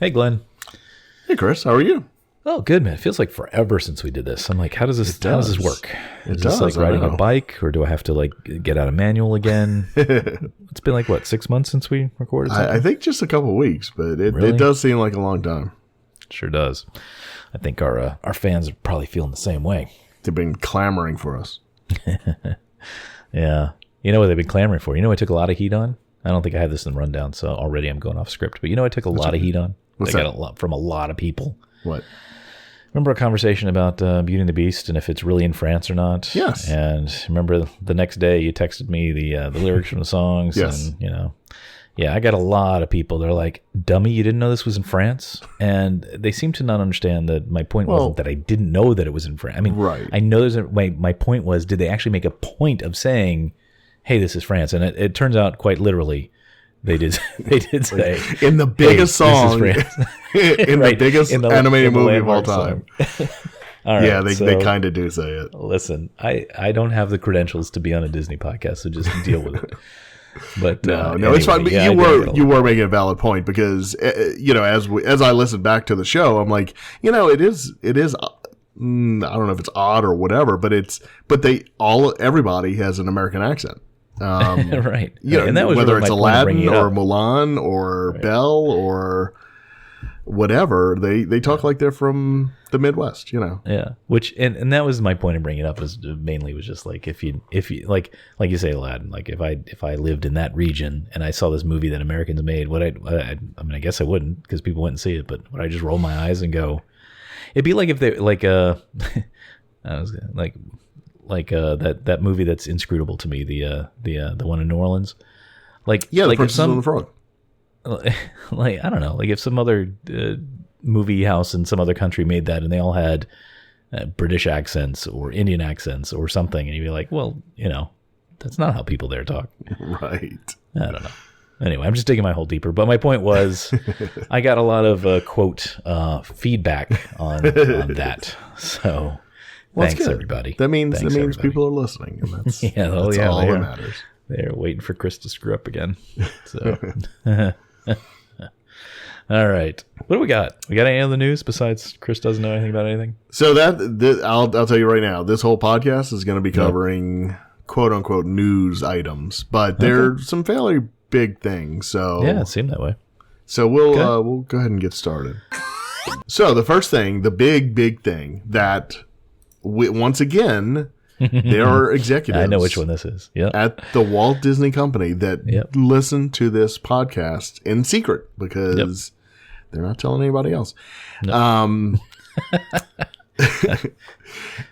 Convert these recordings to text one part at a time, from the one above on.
Hey, Glenn. Hey, Chris. How are you? Oh, good, man. It feels like forever since we did this. I'm like, how does this work? Is this like riding a bike, or do I have to like get out a manual again? It's been like, what, 6 months since we recorded something? I think just a couple of weeks, but it does seem like a long time. Sure does. I think our fans are probably feeling the same way. They've been clamoring for us. Yeah. You know what they've been clamoring for? You know I took a lot of heat on? I don't think I have this in the rundown, so already I'm going off script. But you know I took a lot of heat on? I got a lot from a lot of people. What? Remember a conversation about Beauty and the Beast and if it's really in France or not? Yes. And remember the next day you texted me the lyrics from the songs? Yes. And, yeah, I got a lot of people. They're like, dummy, you didn't know this was in France? And they seem to not understand that my point wasn't that I didn't know that it was in France. I mean, right. I know my point was, did they actually make a point of saying, hey, this is France? And it turns out quite literally, they did say in the biggest song in right, the biggest animated movie of all time. All right, yeah, they kind of do say it. Listen, I don't have the credentials to be on a Disney podcast, so just deal with it. But no, anyway, it's fine. But yeah, you were making a valid point because as I listened back to the show, I'm like, it is. I don't know if it's odd or whatever, but everybody has an American accent. Right. And that was whether it's Aladdin or Mulan or Belle or whatever, they talk like they're from the Midwest, Yeah. Which and that was my point in bringing it up, is mainly was just like if you like you say, Aladdin, like if I lived in that region and I saw this movie that Americans made, I guess I wouldn't, because people wouldn't see it, but would I just roll my eyes and go? It'd be like if they that movie that's inscrutable to me, the one in New Orleans, the Princess and the Frog. Like, I don't know, like if some other movie house in some other country made that and they all had British accents or Indian accents or something, and you'd be like, well, that's not how people there talk. Right. I don't know. Anyway, I'm just digging my hole deeper. But my point was, I got a lot of quote feedback on that. So thanks, everybody. That means people are listening, and that's all that matters. They're waiting for Chris to screw up again. So, all right. What do we got? We got any other news besides Chris doesn't know anything about anything? So I'll tell you right now, this whole podcast is going to be covering quote unquote news items, but they're some fairly big things. So yeah, it seemed that way. So we'll go ahead and get started. So the first thing, the big thing that once again, there are executives. I know which one this is. Yeah, at the Walt Disney Company that listen to this podcast in secret because they're not telling anybody else. Nope.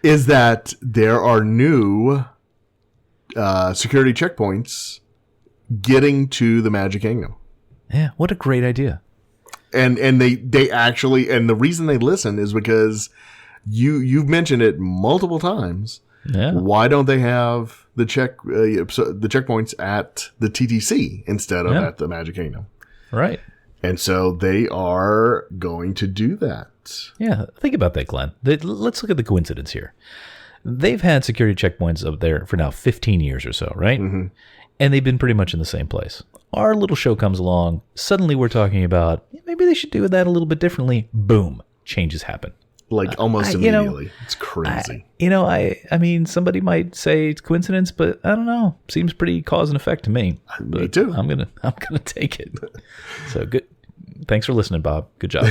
Is that there are new security checkpoints getting to the Magic Kingdom. Yeah, what a great idea. And they actually, and the reason they listen is because you've mentioned it multiple times. Yeah. Why don't they have the checkpoints at the TTC instead of at the Magic Kingdom? Right. And so they are going to do that. Yeah, think about that, Glenn. Let's look at the coincidence here. They've had security checkpoints up there for now 15 years or so, right? Mm-hmm. And they've been pretty much in the same place. Our little show comes along. Suddenly we're talking about maybe they should do that a little bit differently. Boom. Changes happen. Like almost immediately. It's crazy. I mean, somebody might say it's coincidence, but I don't know. Seems pretty cause and effect to me. Me too. I'm gonna take it. So good. Thanks for listening, Bob. Good job.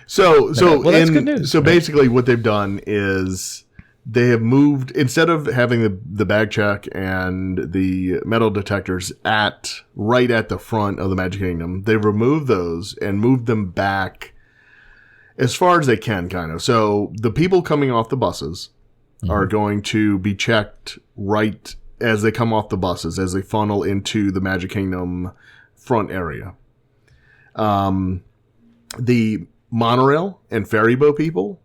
So that's good news. So basically, what they've done is they have moved, instead of having the bag check and the metal detectors right at the front of the Magic Kingdom, they've removed those and moved them back as far as they can, kind of. So the people coming off the buses are going to be checked right as they come off the buses, as they funnel into the Magic Kingdom front area. The monorail and ferry boat people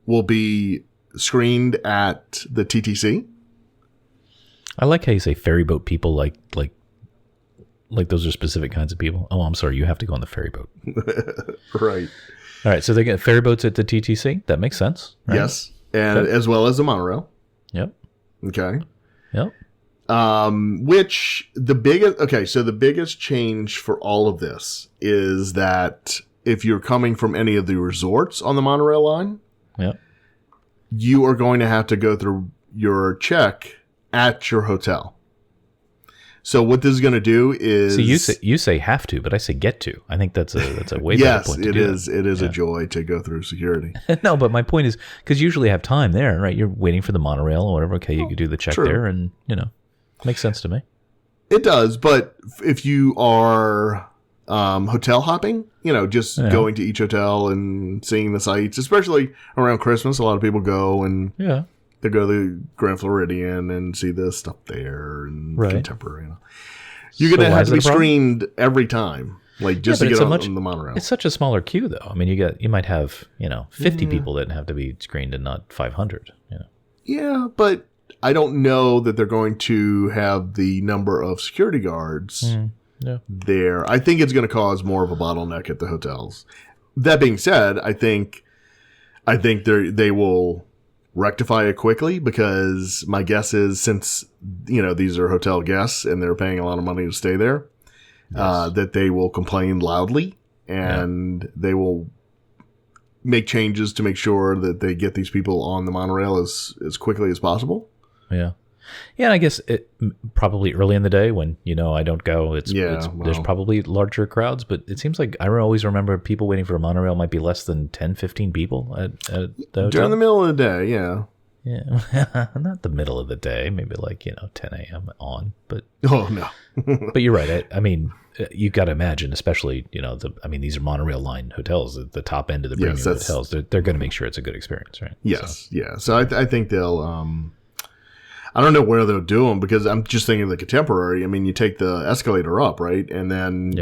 will be screened at the TTC. I like how you say ferry boat people, like those are specific kinds of people. Oh, I'm sorry, you have to go on the ferry boat. Right. All right, so they get ferry boats at the TTC. That makes sense, right? Yes, and as well as the monorail. Yep. Okay. Yep. Which the biggest change for all of this is that if you're coming from any of the resorts on the monorail line, Yep. you are going to have to go through your check at your hotel. So what this is going to do is... So you say have to, but I say get to. I think that's a way better point to do. Yes, it is a joy to go through security. No, but my point is, because you usually have time there, right? You're waiting for the monorail or whatever. Okay, you could do the check there, and, makes sense to me. It does, but if you are hotel hopping, just going to each hotel and seeing the sights, especially around Christmas, a lot of people go and... Yeah. They go to the Grand Floridian and see the stuff there and contemporary. You're going to have to be screened every time, just to get on the monorail. It's such a smaller queue, though. I mean, you might have 50 people that have to be screened and not 500. Yeah, but I don't know that they're going to have the number of security guards there. I think it's going to cause more of a bottleneck at the hotels. That being said, I think they will rectify it quickly, because my guess is, since these are hotel guests and they're paying a lot of money to stay there, that they will complain loudly and they will make changes to make sure that they get these people on the monorail as quickly as possible. Yeah. And I guess probably early in the day when, I don't go, there's probably larger crowds, but it seems like I always remember people waiting for a monorail might be less than 10, 15 people at the hotel. During the middle of the day, yeah. Yeah. Not the middle of the day, maybe 10 a.m. on, but... Oh, no. But you're right. I mean, you've got to imagine, especially, these are monorail line hotels at the top end of the premium hotels. They're going to make sure it's a good experience, right? Yes, So I think they'll... I don't know where they'll do them, because I'm just thinking of the contemporary. I mean, you take the escalator up, right? And then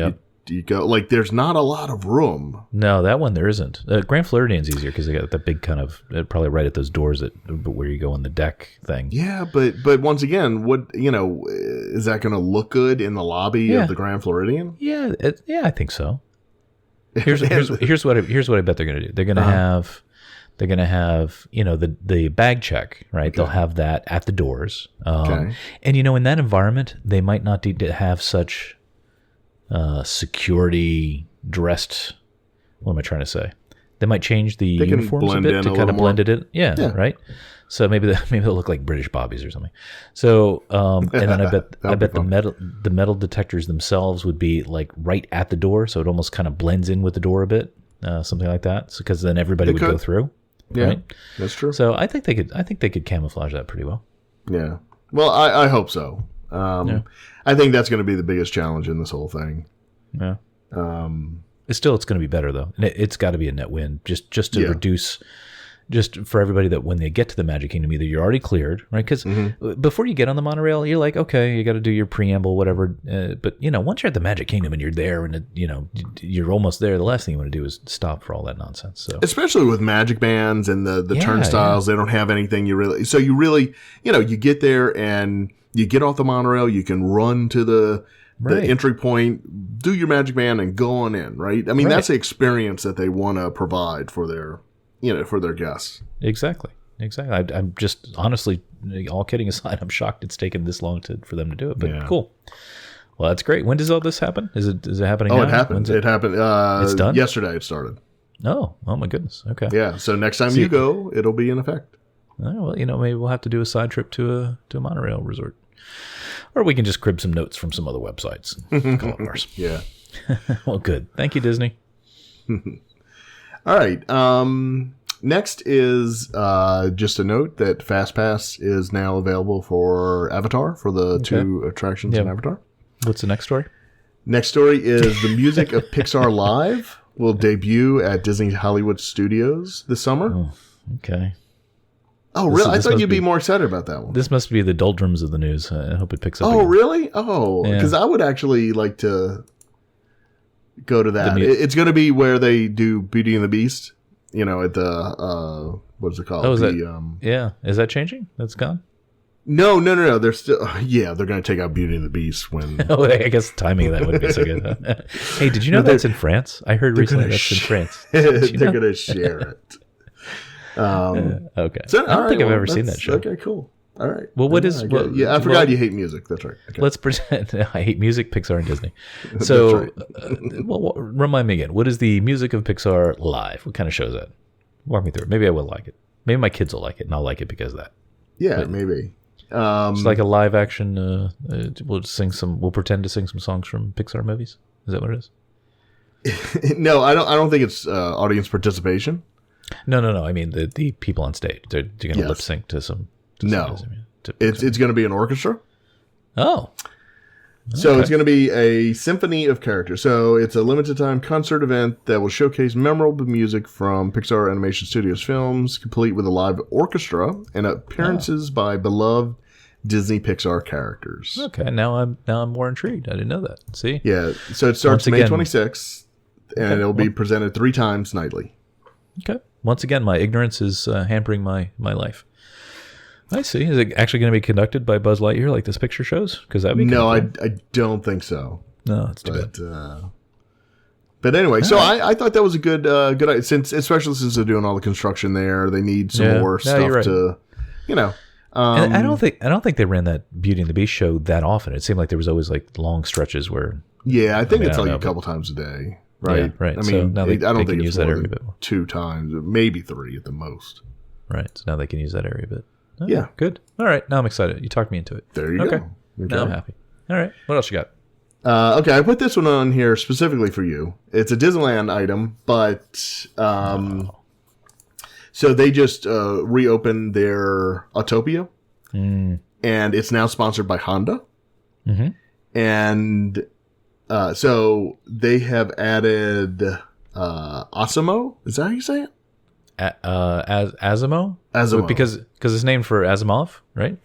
you go, there's not a lot of room. No, that one there isn't. Grand Floridian's easier because they got the big kind of, probably right at those doors where you go on the deck thing. Yeah, but once again, what, is that going to look good in the lobby of the Grand Floridian? Yeah, I think so. Here's what I bet they're going to do. They're going to have... They're going to have, the bag check, right? Okay. They'll have that at the doors. And, in that environment, they might not need to have such security dressed. What am I trying to say? They might change the uniforms a bit to kind of blend it in. Yeah, right? So maybe they'll look like British bobbies or something. So, and then I bet the metal detectors themselves would be right at the door. So it almost kind of blends in with the door a bit, something like that. So, because then everybody would go through. Yeah, right? That's true. So I think they could camouflage that pretty well. Yeah. Well, I hope so. I think that's going to be the biggest challenge in this whole thing. Yeah. It's going to be better though. And it's got to be a net win just to reduce, just for everybody that when they get to the Magic Kingdom, either you're already cleared, right? Because before you get on the monorail, you're like, okay, you got to do your preamble, whatever. But once you're at the Magic Kingdom and you're there and you're almost there, the last thing you want to do is stop for all that nonsense. So especially with magic bands and the turnstiles, they don't have anything you get there and you get off the monorail, you can run to the entry point, do your magic band and go on in, right? I mean, that's the experience that they want to provide for their guests. Exactly. I'm just, honestly, all kidding aside, I'm shocked it's taken this long for them to do it, but cool. Well, that's great. When does all this happen? Is it happening now? It happened. It happened. It's done? Yesterday it started. Oh my goodness. Okay. Yeah. So next time you go, it'll be in effect. Oh, well, maybe we'll have to do a side trip to a monorail resort. Or we can just crib some notes from some other websites and call it ours. Yeah. Well, good. Thank you, Disney. All right. Next is just a note that FastPass is now available for Avatar, for the two attractions in Avatar. What's the next story? Next story is the music of Pixar Live will debut at Disney Hollywood Studios this summer. Oh, okay. Oh, really? I thought you'd be more excited about that one. This must be the doldrums of the news. I hope it picks up. Oh, again. Really? Oh, because I would actually like to go to that. It's going to be where they do Beauty and the Beast, at the, what is it called? Oh, is that, is that changing? That's gone? No. They're still, they're going to take out Beauty and the Beast when. Oh, I guess the timing of that wouldn't be so good. Hey, did you know that's in France? I heard recently that's in France. They're going to share it. Okay. So, I don't think I've ever seen that show. Okay, cool. All right. Well, what is? I forgot you hate music. That's right. Okay. Let's pretend I hate music, Pixar, and Disney. So, remind me again. What is the music of Pixar live? What kind of show is that? Walk me through it. Maybe I will like it. Maybe my kids will like it, and I'll like it because of that. Yeah, maybe. It's like a live action. We'll sing some. We'll pretend to sing some songs from Pixar movies. Is that what it is? No, I don't think it's audience participation. No. I mean the people on stage. They're going to lip sync to some. No, it's going to be an orchestra. Oh. So it's going to be a symphony of characters. So it's a limited time concert event that will showcase memorable music from Pixar Animation Studios films, complete with a live orchestra and appearances by beloved Disney Pixar characters. Okay, now I'm more intrigued. I didn't know that. See? Yeah. So it starts May 26th, and it'll be presented 3 times nightly. Okay. Once again, my ignorance is hampering my life. I see. Is it actually going to be conducted by Buzz Lightyear like this picture shows? Because that would be no, I don't think so. No, it's too bad. But anyway, so I thought that was a good idea, especially since they're doing all the construction there. They need some more stuff to, And I don't think they ran that Beauty and the Beast show that often. It seemed like there was always like long stretches where. Yeah, I think it's like a couple times a day, right? Yeah, right. I so mean, now I don't think use it's that more area a than bit more. 2 times, maybe 3 at the most. Right. So now they can use that area a bit. Oh, yeah. Good. All right. Now I'm excited. You talked me into it. There you go. Okay. Now I'm happy. All right. What else you got? Okay, I put this one on here specifically for you. It's a Disneyland item, but so they just reopened their Autopia, and it's now sponsored by Honda. Mm-hmm. And so they have added Osimo. Is that how you say it? Asimo? Asimo. Because it's named for Asimov, right?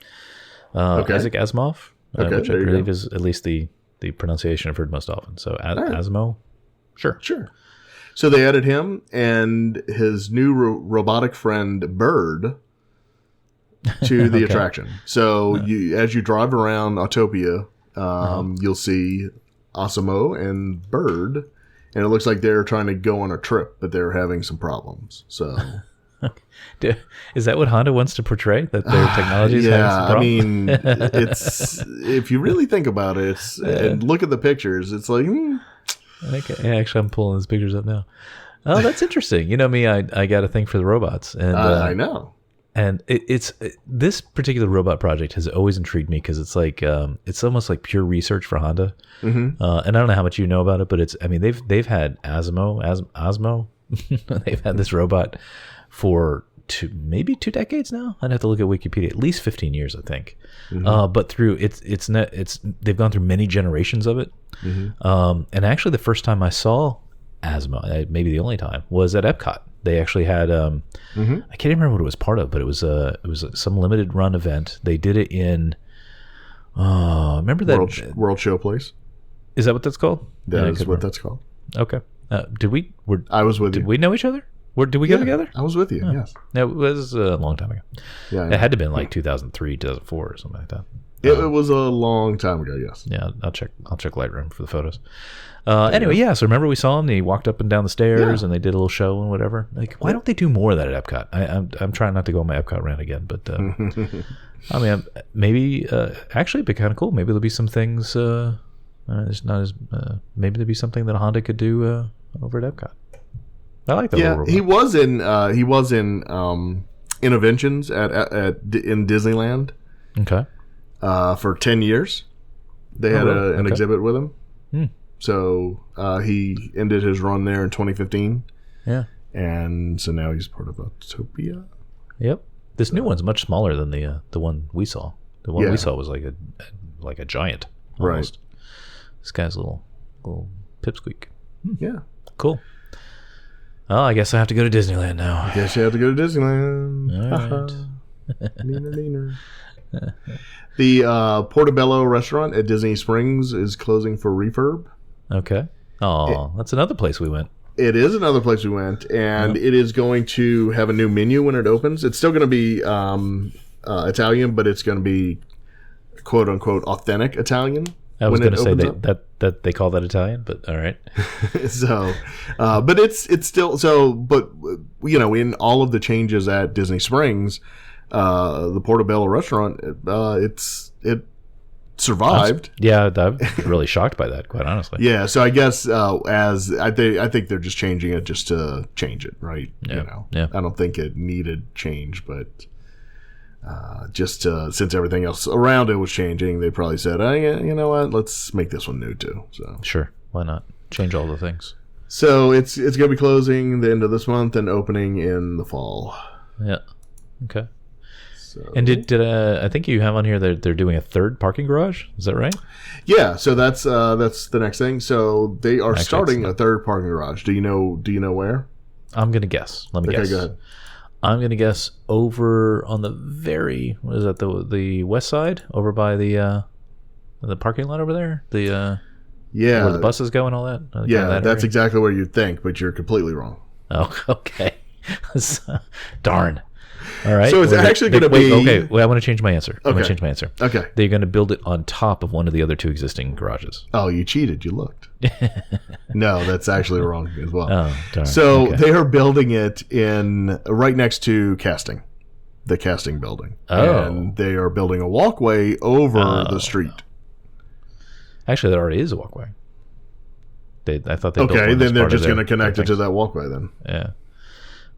Isaac Asimov, which I believe is at least the pronunciation I've heard most often. So Asimo? Sure. So they added him and his new robotic friend Bird to the attraction. So as you drive around Autopia, you'll see Osimo and Bird. And it looks like they're trying to go on a trip, but they're having some problems. So, is that what Honda wants to portray? That their technology is having some problems? I mean, it's if you really think about it, and look at the pictures, it's like. Okay. Yeah, actually, I'm pulling those pictures up now. Oh, that's interesting. You know me, I got a thing for the robots, and I know. And it's this particular robot project has always intrigued me because it's like it's almost like pure research for Honda. Mm-hmm. And I don't know how much you know about it, but they've had Osmo. They've had this robot for maybe 2 decades now. I'd have to look at Wikipedia. At least 15 years, I think. Mm-hmm. But through they've gone through many generations of it. Mm-hmm. And actually, the first time I saw Osmo, maybe the only time, was at Epcot. They actually had I can't even remember what it was part of, but it was some limited run event. They did it in remember that World Showplace? Is that what that's called? That is what that's called. Okay. I was with you. Did we know each other? Did we go together? I was with you. Oh. Yes. No, it was a long time ago. Yeah. It had to have been like 2003, 2004, or something like that. It was a long time ago. Yes. Yeah, I'll check Lightroom for the photos. Anyway, so remember we saw him. He walked up and down the stairs, and they did a little show and whatever. Like, why don't they do more of that at Epcot? I'm trying not to go on my Epcot rant again, but I mean, maybe actually it'd be kind of cool. Maybe there'll be some things. It's not as maybe there'd be something that Honda could do over at Epcot. I like that. Yeah, he was in Interventions in Disneyland. Okay. For 10 years, they had an exhibit with him. Hmm. So he ended his run there in 2015. Yeah. And so now he's part of Autopia. Yep. This new one's much smaller than the one we saw. The one we saw was like a giant. Almost. Right. This guy's a little pipsqueak. Yeah. Cool. Oh, I guess I have to go to Disneyland now. I guess you have to go to Disneyland. All right. Neener. The Portobello restaurant at Disney Springs is closing for refurb. Okay. Oh, that's another place we went. It is another place we went, and it is going to have a new menu when it opens. It's still going to be Italian, but it's going to be quote unquote authentic Italian. I was going to say that they call that Italian, but all right. So, but it's still so. But in all of the changes at Disney Springs, the Portobello restaurant, it survived. I'm really shocked by that, quite honestly. Yeah, so I guess I think they're just changing it just to change it, right? Yeah. I don't think it needed change, but since everything else around it was changing, they probably said, "Oh, yeah, you know what? Let's make this one new too." So sure, why not change all the things? So it's going to be closing the end of this month and opening in the fall. Yeah. Okay. So, and did I think you have on here that they're doing a third parking garage? Is that right? Yeah. So that's the next thing. So they are starting a third parking garage. Do you know where? I'm gonna guess. Let me guess. Okay, go ahead. I'm gonna guess over on the what is that, the west side, over by the parking lot over there. Yeah, where the buses go and all that. That's exactly where you'd think, but you're completely wrong. Oh, okay. Darn. All right. So it's actually going to be... Okay, I want to change my answer. I'm going to change my answer. Okay. They're going to build it on top of one of the other two existing garages. Oh, you cheated. You looked. No, that's actually wrong as well. Oh, darn. So okay. they are building it right next to the casting building. Oh. And they are building a walkway over the street. Actually, there already is a walkway. I thought they built one then they're just going to connect it to that walkway then. Yeah.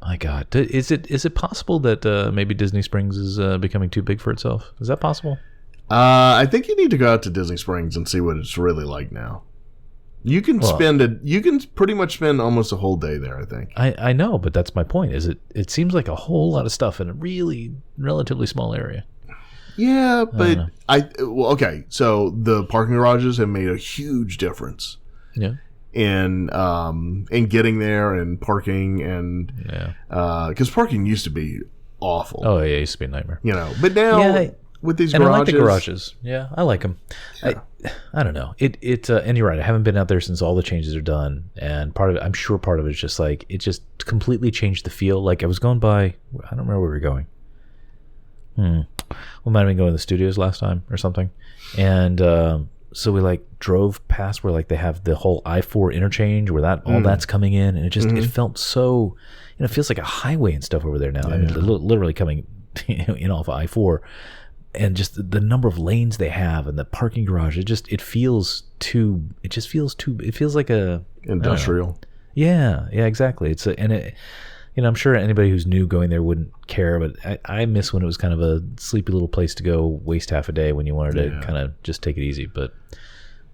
My God, is it possible that maybe Disney Springs is becoming too big for itself? Is that possible? I think you need to go out to Disney Springs and see what it's really like now. You can pretty much spend almost a whole day there, I think. I know, but that's my point. It seems like a whole lot of stuff in a really relatively small area. Yeah, but okay. So the parking garages have made a huge difference. Yeah. In getting there and parking and because parking used to be awful. Oh yeah, it used to be a nightmare. But now with these garages, I like the garages. Yeah, I like them. Yeah. I don't know. And you're right. I haven't been out there since all the changes are done, and I'm sure part of it is just like it just completely changed the feel. Like I was going by, I don't remember where we were going. We might have been going to the studios last time or something, and. So we drove past where they have the whole I-4 interchange where all that's coming in, and it just it felt so, it feels like a highway and stuff over there now. Yeah. I mean, literally coming in off I-4, and just the number of lanes they have and the parking garage. It feels like a industrial. Yeah, exactly. I'm sure anybody who's new going there wouldn't care, but I miss when it was kind of a sleepy little place to go waste half a day when you wanted to kind of just take it easy. But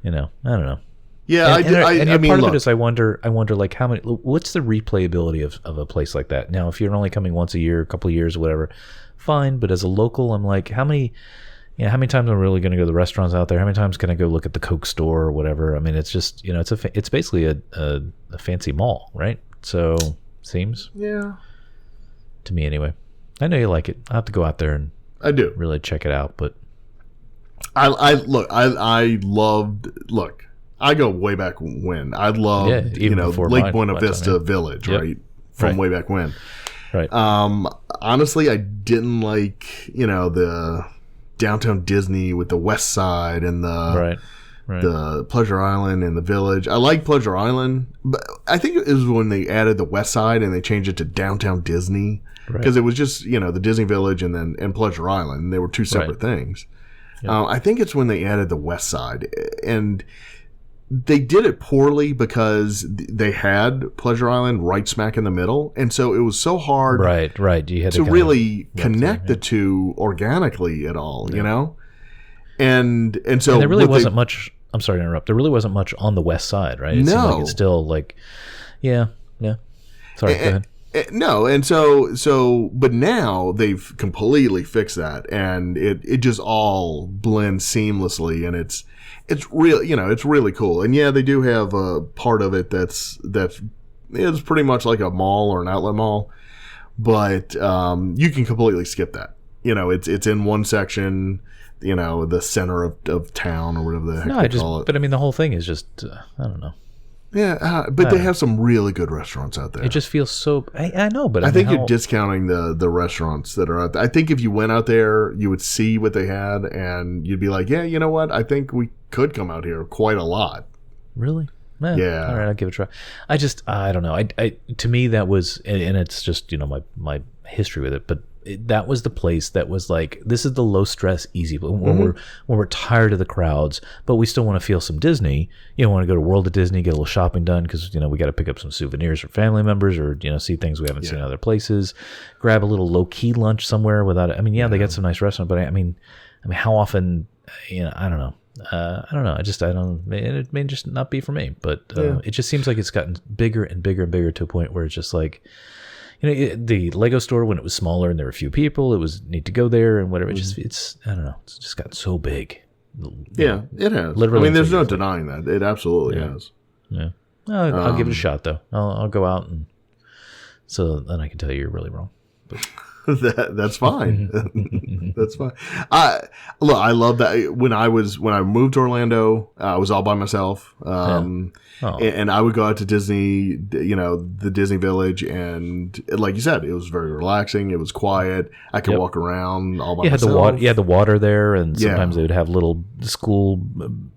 I don't know. Yeah, I mean, part look, of it is I wonder how many. What's the replayability of a place like that? Now, if you're only coming once a year, a couple of years, or whatever, fine. But as a local, I'm like, how many times am I really going to go to the restaurants out there? How many times can I go look at the Coke store or whatever? I mean, it's just it's basically a fancy mall, right? So. Seems to me anyway. I know you like it. I have to go out there and I do really check it out. But I go way back when. I loved Lake Buena Vista Village, right? From way back when. Right. Honestly, I didn't like the downtown Disney with the West Side and the the Pleasure Island and the Village. I like Pleasure Island, but I think it was when they added the West Side and they changed it to downtown Disney because it was just the Disney Village and Pleasure Island. And they were two separate things. Yeah. I think it's when they added the West Side, and they did it poorly because they had Pleasure Island right smack in the middle, and so it was so hard, You had to really connect the two organically at all, and so there really wasn't much. I'm sorry to interrupt. There really wasn't much on the west side, right? It seemed like it's still yeah. Sorry, go ahead. No, and so, but now they've completely fixed that, and it just all blends seamlessly, and it's really, it's really cool. And yeah, they do have a part of it that's is pretty much like a mall or an outlet mall, but you can completely skip that. It's in one section. The center of town or whatever the heck they call it. But I mean, the whole thing is just, I don't know. Yeah, but they have some really good restaurants out there. It just feels so, I know, but I think you're discounting the restaurants that are out there. I think if you went out there, you would see what they had and you'd be like, yeah, you know what? I think we could come out here quite a lot. Really? Yeah. All right, I'll give it a try. I don't know. To me, that was, and it's just, my history with it, but that was the place that was like, this is the low stress, easy. When we're tired of the crowds, but we still want to feel some Disney. You know, want to go to World of Disney, get a little shopping done because we got to pick up some souvenirs for family members, or see things we haven't seen in other places. Grab a little low key lunch somewhere without. I mean, they got some nice restaurants, but I mean, how often? I don't know. I don't know. It may just not be for me, but it just seems like it's gotten bigger and bigger and bigger to a point where it's just like. The Lego store, when it was smaller and there were a few people, it was neat to go there and whatever. It's I don't know. It's just gotten so big. Yeah, it has. Literally, I mean, there's no denying that. It absolutely has. Yeah. I'll give it a shot though. I'll go out and so then I can tell you you're really wrong. That's fine. That's fine. I love that. When I moved to Orlando, I was all by myself. And I would go out to Disney, the Disney Village, and like you said, it was very relaxing. It was quiet. I could walk around all by myself. You had the water there, and sometimes they would have little school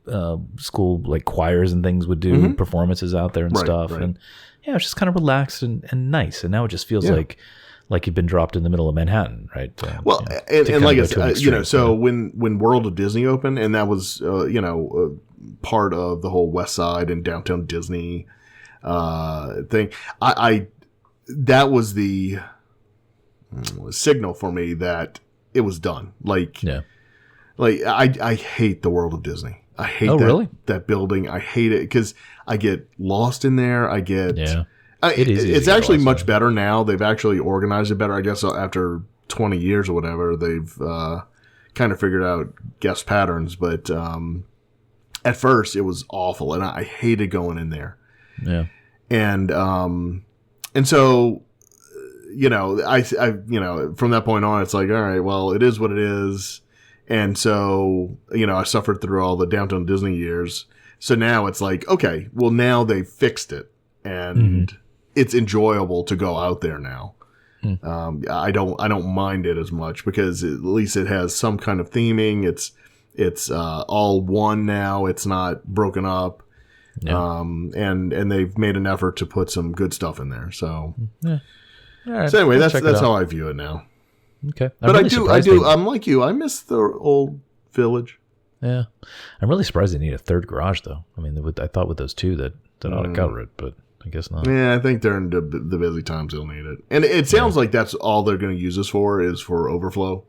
like choirs and things would do performances out there and stuff. Right. And it was just kind of relaxed and nice. And now it just feels like you've been dropped in the middle of Manhattan, right? And like I said, so when World of Disney opened, and that was, part of the whole West Side and downtown Disney thing, that was the signal for me that it was done. I hate the World of Disney. I hate that building. I hate it because I get lost in there. It's actually much better now. They've actually organized it better. I guess after 20 years or whatever, they've kind of figured out guest patterns. But at first, it was awful, and I hated going in there. Yeah. And so, I from that point on, it's like, all right, well, it is what it is. And so, I suffered through all the downtown Disney years. So now it's like, okay, well, now they've fixed it, and it's enjoyable to go out there now. I don't mind it as much because at least it has some kind of theming. It's all one now. It's not broken up. Yeah. And they've made an effort to put some good stuff in there. So, all right, so anyway, that's how I view it now. Okay. But I do. I'm like you. I miss the old village. Yeah. I'm really surprised they need a third garage though. I mean, I thought with those two that ought to cover it, but I guess not. Yeah, I think during the busy times they'll need it. And it sounds like that's all they're going to use this for is for overflow.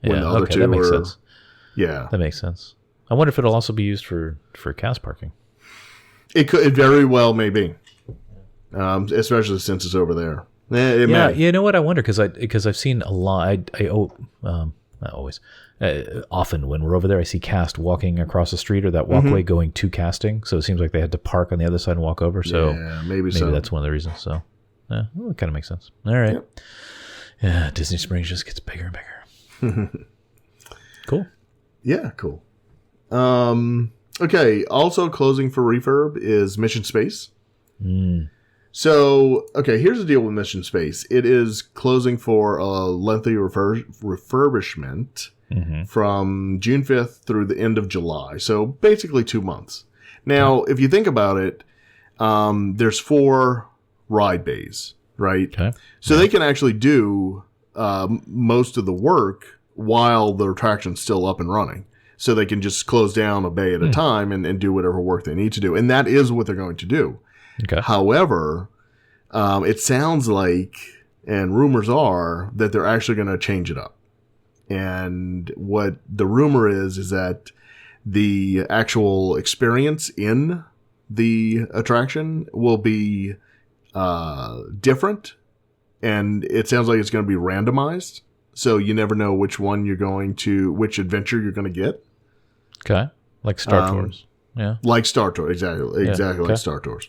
When the other two that makes sense. Yeah. That makes sense. I wonder if it'll also be used for cast parking. It very well may be. Especially since it's over there. It may. You know what? I wonder because I've seen a lot. Not always. Often when we're over there, I see cast walking across the street or that walkway going to casting. So it seems like they had to park on the other side and walk over. So maybe that's one of the reasons. So it kind of makes sense. All right. Yep. Yeah, Disney Springs just gets bigger and bigger. Cool. Yeah, cool. Okay. Also closing for refurb is Mission Space. So, okay, here's the deal with Mission Space. It is closing for a lengthy refurbishment from June 5th through the end of July. So basically 2 months. Now, if you think about it, there's 4 ride bays, right? Okay. So they can actually do most of the work while the attraction's still up and running. So they can just close down a bay at a time and do whatever work they need to do. And that is what they're going to do. Okay. However, it sounds like, and rumors are, that they're actually going to change it up. And what the rumor is that the actual experience in the attraction will be different. And it sounds like it's going to be randomized. So you never know which adventure you're going to get. Okay. Like Star Tours. Yeah. Like Star Tours. Exactly. Like Star Tours.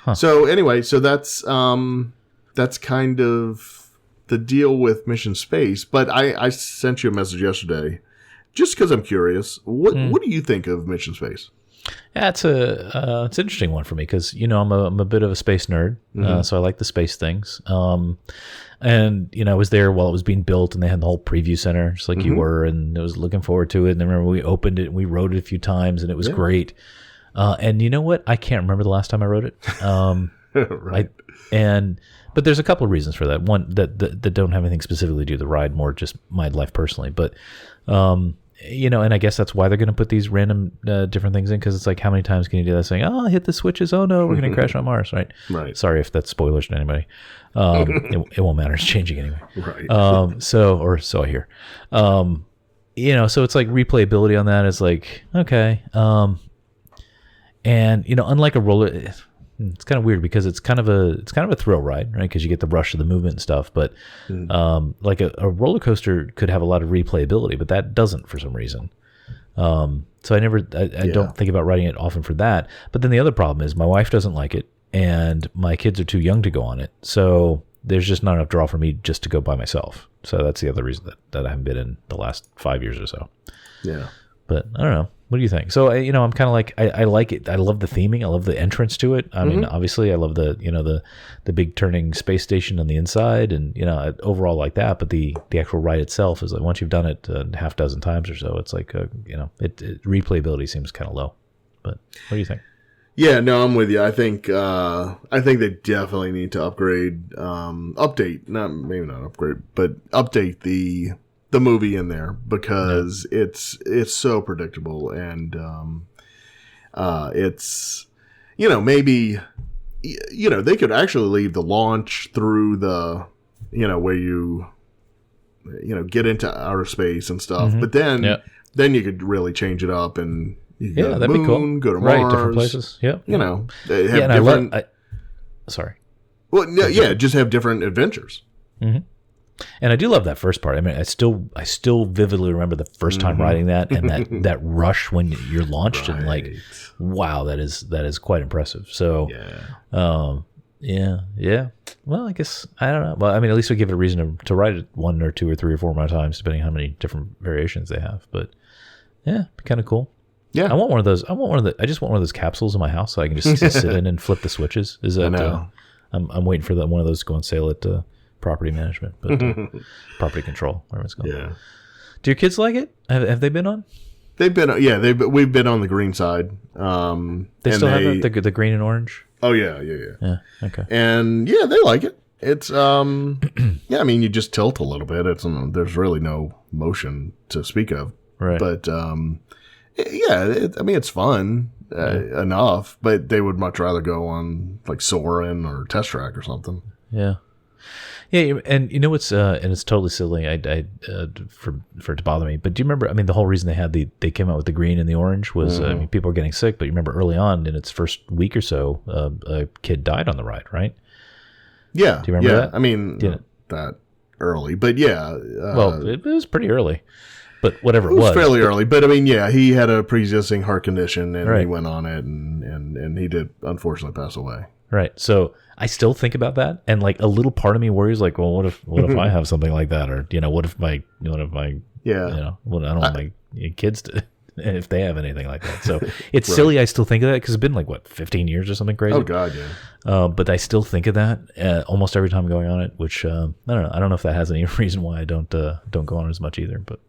Huh. So anyway, that's kind of the deal with Mission Space. But I sent you a message yesterday, just because I'm curious. What do you think of Mission Space? Yeah, it's an interesting one for me because I'm a bit of a space nerd, so I like the space things. And I was there while it was being built, and they had the whole preview center, just like you were, and I was looking forward to it. And I remember we opened it and we rode it a few times, and it was great. And you know what? I can't remember the last time I rode it. Right. But there's a couple of reasons for that. One that don't have anything specifically to do with the ride, more just my life personally. But and I guess that's why they're going to put these random different things in, because it's like, how many times can you do that? Saying, "Oh, hit the switches. Oh no, we're going to crash on Mars." Right. Right. Sorry if that's spoilers to anybody. It won't matter. It's changing anyway. Right. So I hear. So it's like replayability on that is like, okay. Unlike a roller, it's kind of weird because it's kind of a thrill ride, right? Because you get the rush of the movement and stuff. But like a roller coaster could have a lot of replayability, but that doesn't for some reason. So I don't think about riding it often for that. But then the other problem is my wife doesn't like it, and my kids are too young to go on it. So there's just not enough draw for me just to go by myself. So that's the other reason that I haven't been in the last 5 years or so. Yeah. But I don't know. What do you think? So, I'm kind of like, I like it. I love the theming. I love the entrance to it. I mean, obviously I love the big turning space station on the inside, and, overall like that. But the actual ride itself is like, once you've done it a half dozen times or so, it's like, replayability seems kind of low. But what do you think? Yeah, no, I'm with you. I think they definitely need to update, maybe not upgrade, but update the movie in there, because it's so predictable, and it's maybe they could actually leave the launch through the where you get into outer space and stuff, but then you could really change it up, and you can go to the that'd moon, be cool. go to Mars, different places. Yeah, they have different. Sorry. Well, no, just have different adventures. Mm-hmm. And I do love that first part. I mean, I still vividly remember the first time riding that, and that rush when you're launched, and like, wow, that is quite impressive. So, yeah. Well, I guess I don't know. Well, I mean, at least we give it a reason to ride it 1 or 2 or 3 or 4 more times, depending on how many different variations they have. But yeah, be kind of cool. Yeah, I want one of those. I just want one of those capsules in my house so I can just sit in and flip the switches. Is that? I'm waiting for one of those to go on sale at property management, but property control, whatever it's called. Yeah. Do your kids like it? Have they been on? They've been. Yeah, we've been on the green side. They still have the green and orange. Oh yeah. Yeah. Okay. And yeah, they like it. It's I mean, you just tilt a little bit. There's really no motion to speak of. Right. But it's fun enough. But they would much rather go on like Soarin' or Test Track or something. Yeah. Yeah, and what's and it's totally silly. For it to bother me. But do you remember? I mean, the whole reason they came out with the green and the orange was people were getting sick. But you remember early on in its first week or so, a kid died on the ride, right? Yeah. Do you remember that? I mean, not that early, but yeah. Well, it was pretty early, but whatever it was fairly but, early. But I mean, yeah, he had a pre-existing heart condition, and right. he went on it, and he did unfortunately pass away. Right. So I still think about that, and like a little part of me worries, like, well, what if I have something like that, or what if my I don't want my kids to, if they have anything like that. So it's right. Silly. I still think of that because it's been like 15 years or something crazy. Oh God, yeah. But I still think of that almost every time going on it, which I don't know. I don't know if that has any reason why I don't go on as much either, but.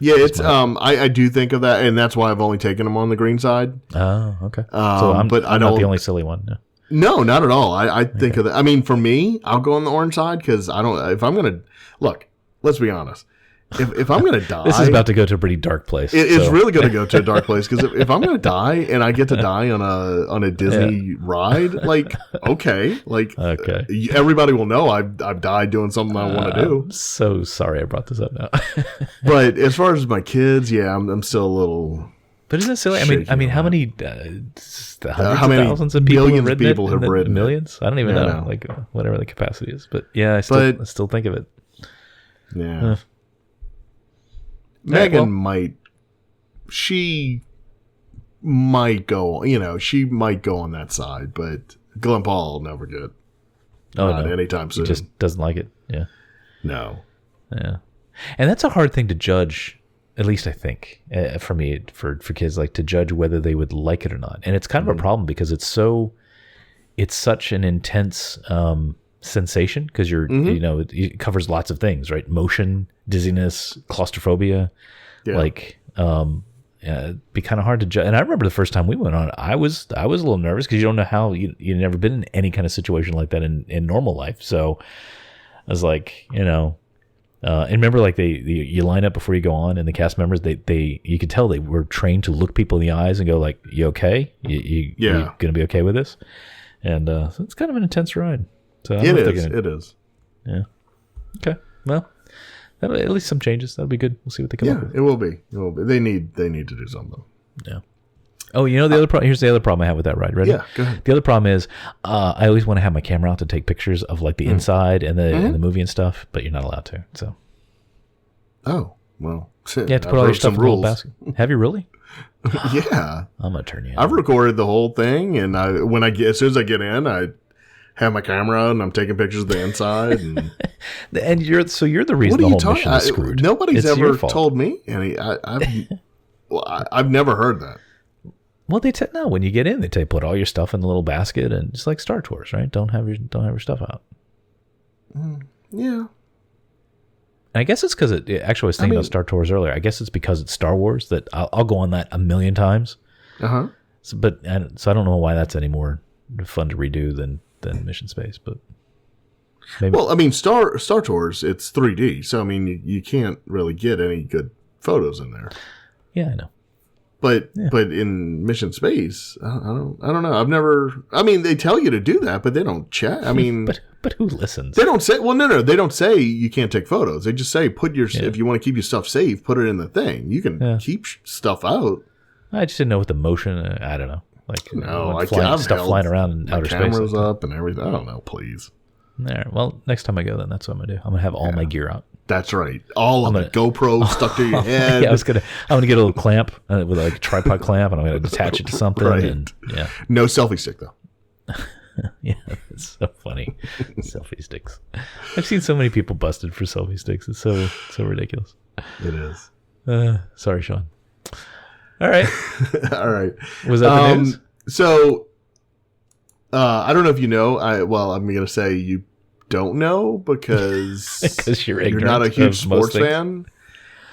Yeah, it's I do think of that, and that's why I've only taken them on the green side. Oh, okay. So I'm not the only silly one. No, not at all. I think of that. I mean, for me, I'll go on the orange side because I don't. If I'm gonna look, let's be honest. If I'm gonna die, this is about to go to a pretty dark place. It's really going to go to a dark place because if I'm gonna die and I get to die on a Disney ride, like okay, everybody will know I've died doing something I want to do. I'm so sorry I brought this up now. But as far as my kids, yeah, I'm still a little. But isn't it silly? I mean, how many hundreds of thousands of people have ridden millions? I don't even know, like whatever the capacity is. But yeah, I still think of it. Yeah. Megan might go. She might go on that side, but Glenn Paul will never get. Not anytime soon. He just doesn't like it. Yeah. No. Yeah, and that's a hard thing to judge. At least I think for me, for kids, like to judge whether they would like it or not. And it's kind of a problem because it's such an intense sensation because it covers lots of things, right? Motion, dizziness, claustrophobia, like it'd be kind of hard to judge. And I remember the first time we went on, I was a little nervous because you don't know how you've never been in any kind of situation like that in normal life. So I was like, and remember, like you line up before you go on, and the cast members, you could tell they were trained to look people in the eyes and go like, "You okay? You gonna be okay with this?" And so it's kind of an intense ride. So it is. Yeah. Okay. Well, at least some changes. That'll be good. We'll see what they come up with. It will be. They need to do something. Yeah. Oh, the other problem. Here's the other problem I have with that ride. Ready? Yeah. Go ahead. The other problem is, I always want to have my camera out to take pictures of like the inside and the movie and stuff, but you're not allowed to. So. Oh well. You have to put all your stuff in the little basket. Have you really? Yeah. I'm gonna turn you. I've recorded the whole thing, and as soon as I get in, I have my camera out and I'm taking pictures of the inside. And you're the reason the whole mission is screwed. Nobody's ever told me any. I've never heard that. Well, they no. When you get in, they tell you put all your stuff in the little basket, and just like Star Tours, right? Don't have your stuff out. Yeah. I guess it's because actually I was thinking about Star Tours earlier. I guess it's because it's Star Wars that I'll go on that a million times. So, so I don't know why that's any more fun to redo than Mission Space, but maybe. Well, I mean, Star Tours, it's 3D, so I mean, you can't really get any good photos in there. Yeah, I know. But in Mission Space, I don't know. I've never. I mean, they tell you to do that, but they don't check. I mean, but who listens? They don't say. Well, no. They don't say you can't take photos. They just say if you want to keep your stuff safe, put it in the thing. You can keep stuff out. I just didn't know what the motion. I don't know. Like I've stuff flying around in outer space. Cameras up and everything. I don't know. Please. There. Well, next time I go, then that's what I'm gonna do. I'm gonna have all my gear out. That's right. All of the GoPro stuck to your head. Yeah, I'm gonna get a little clamp with like a tripod clamp, and I'm gonna attach it to something. Right. And, no selfie stick though. Yeah, it's so funny. Selfie sticks. I've seen so many people busted for selfie sticks. It's so ridiculous. It is. Sorry, Sean. All right. All right. Was that the news? So, I don't know if you know. I'm going to say you don't know because you're not a huge sports fan.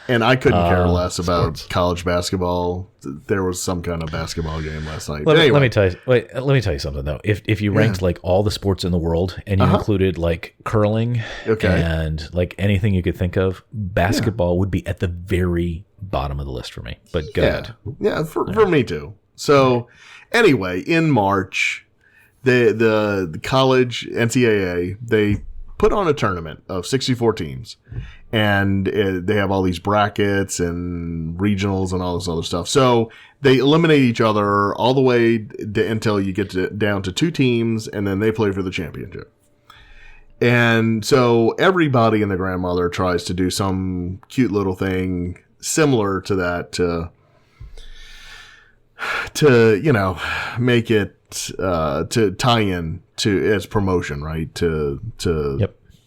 And I couldn't care less about college basketball. There was some kind of basketball game last night. Let me tell you something though. If you ranked like all the sports in the world and you included like curling and like anything you could think of, basketball would be at the very bottom of the list for me. But go ahead. Yeah, for me too. So anyway, in March, the college NCAA, they put on a tournament of 64 teams. And they have all these brackets and regionals and all this other stuff. So they eliminate each other all the way until you get down to 2 teams, and then they play for the championship. And so everybody and their grandmother tries to do some cute little thing similar to that to make it to tie in to its promotion, right? To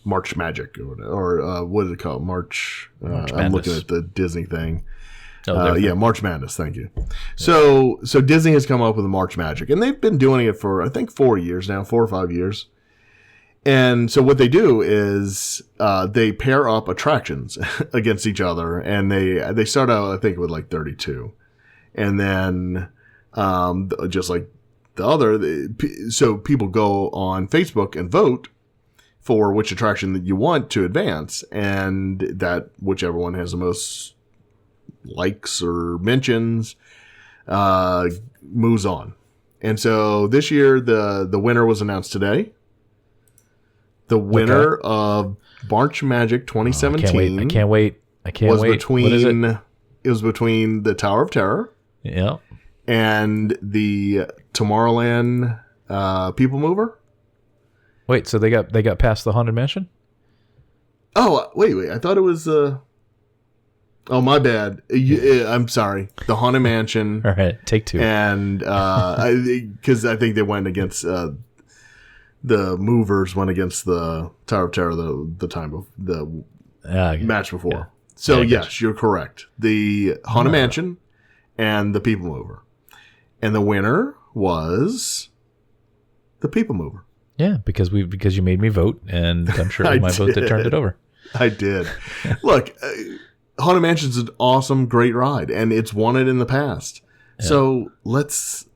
March Magic or what is it called? March I'm looking at the Disney thing. March Madness. Thank you. Yeah. So Disney has come up with a March Magic, and they've been doing it for I think 4 years now, 4 or 5 years. And so what they do is they pair up attractions against each other, and they start out I think with like 32, and then just like the other, so people go on Facebook and vote for which attraction that you want to advance, and that whichever one has the most likes or mentions moves on. And so this year the winner was announced today. The winner of March Magic 2017. I can't wait. What is it? It was between the Tower of Terror. Yeah. And the Tomorrowland People Mover. Wait, so they got past the Haunted Mansion? Oh, wait. I thought it was oh, my bad. I'm sorry. The Haunted Mansion. All right, take 2. And because I think they went against the movers went against the Tower of Terror the time of the match before. Yeah. So yes, you're correct. The Haunted Mansion and the People Mover, and the winner was the People Mover. Yeah, because you made me vote, and I'm sure it was my vote that turned it over. I did. Look, Haunted Mansion's an awesome, great ride, and it's won it in the past. Yeah. So let's,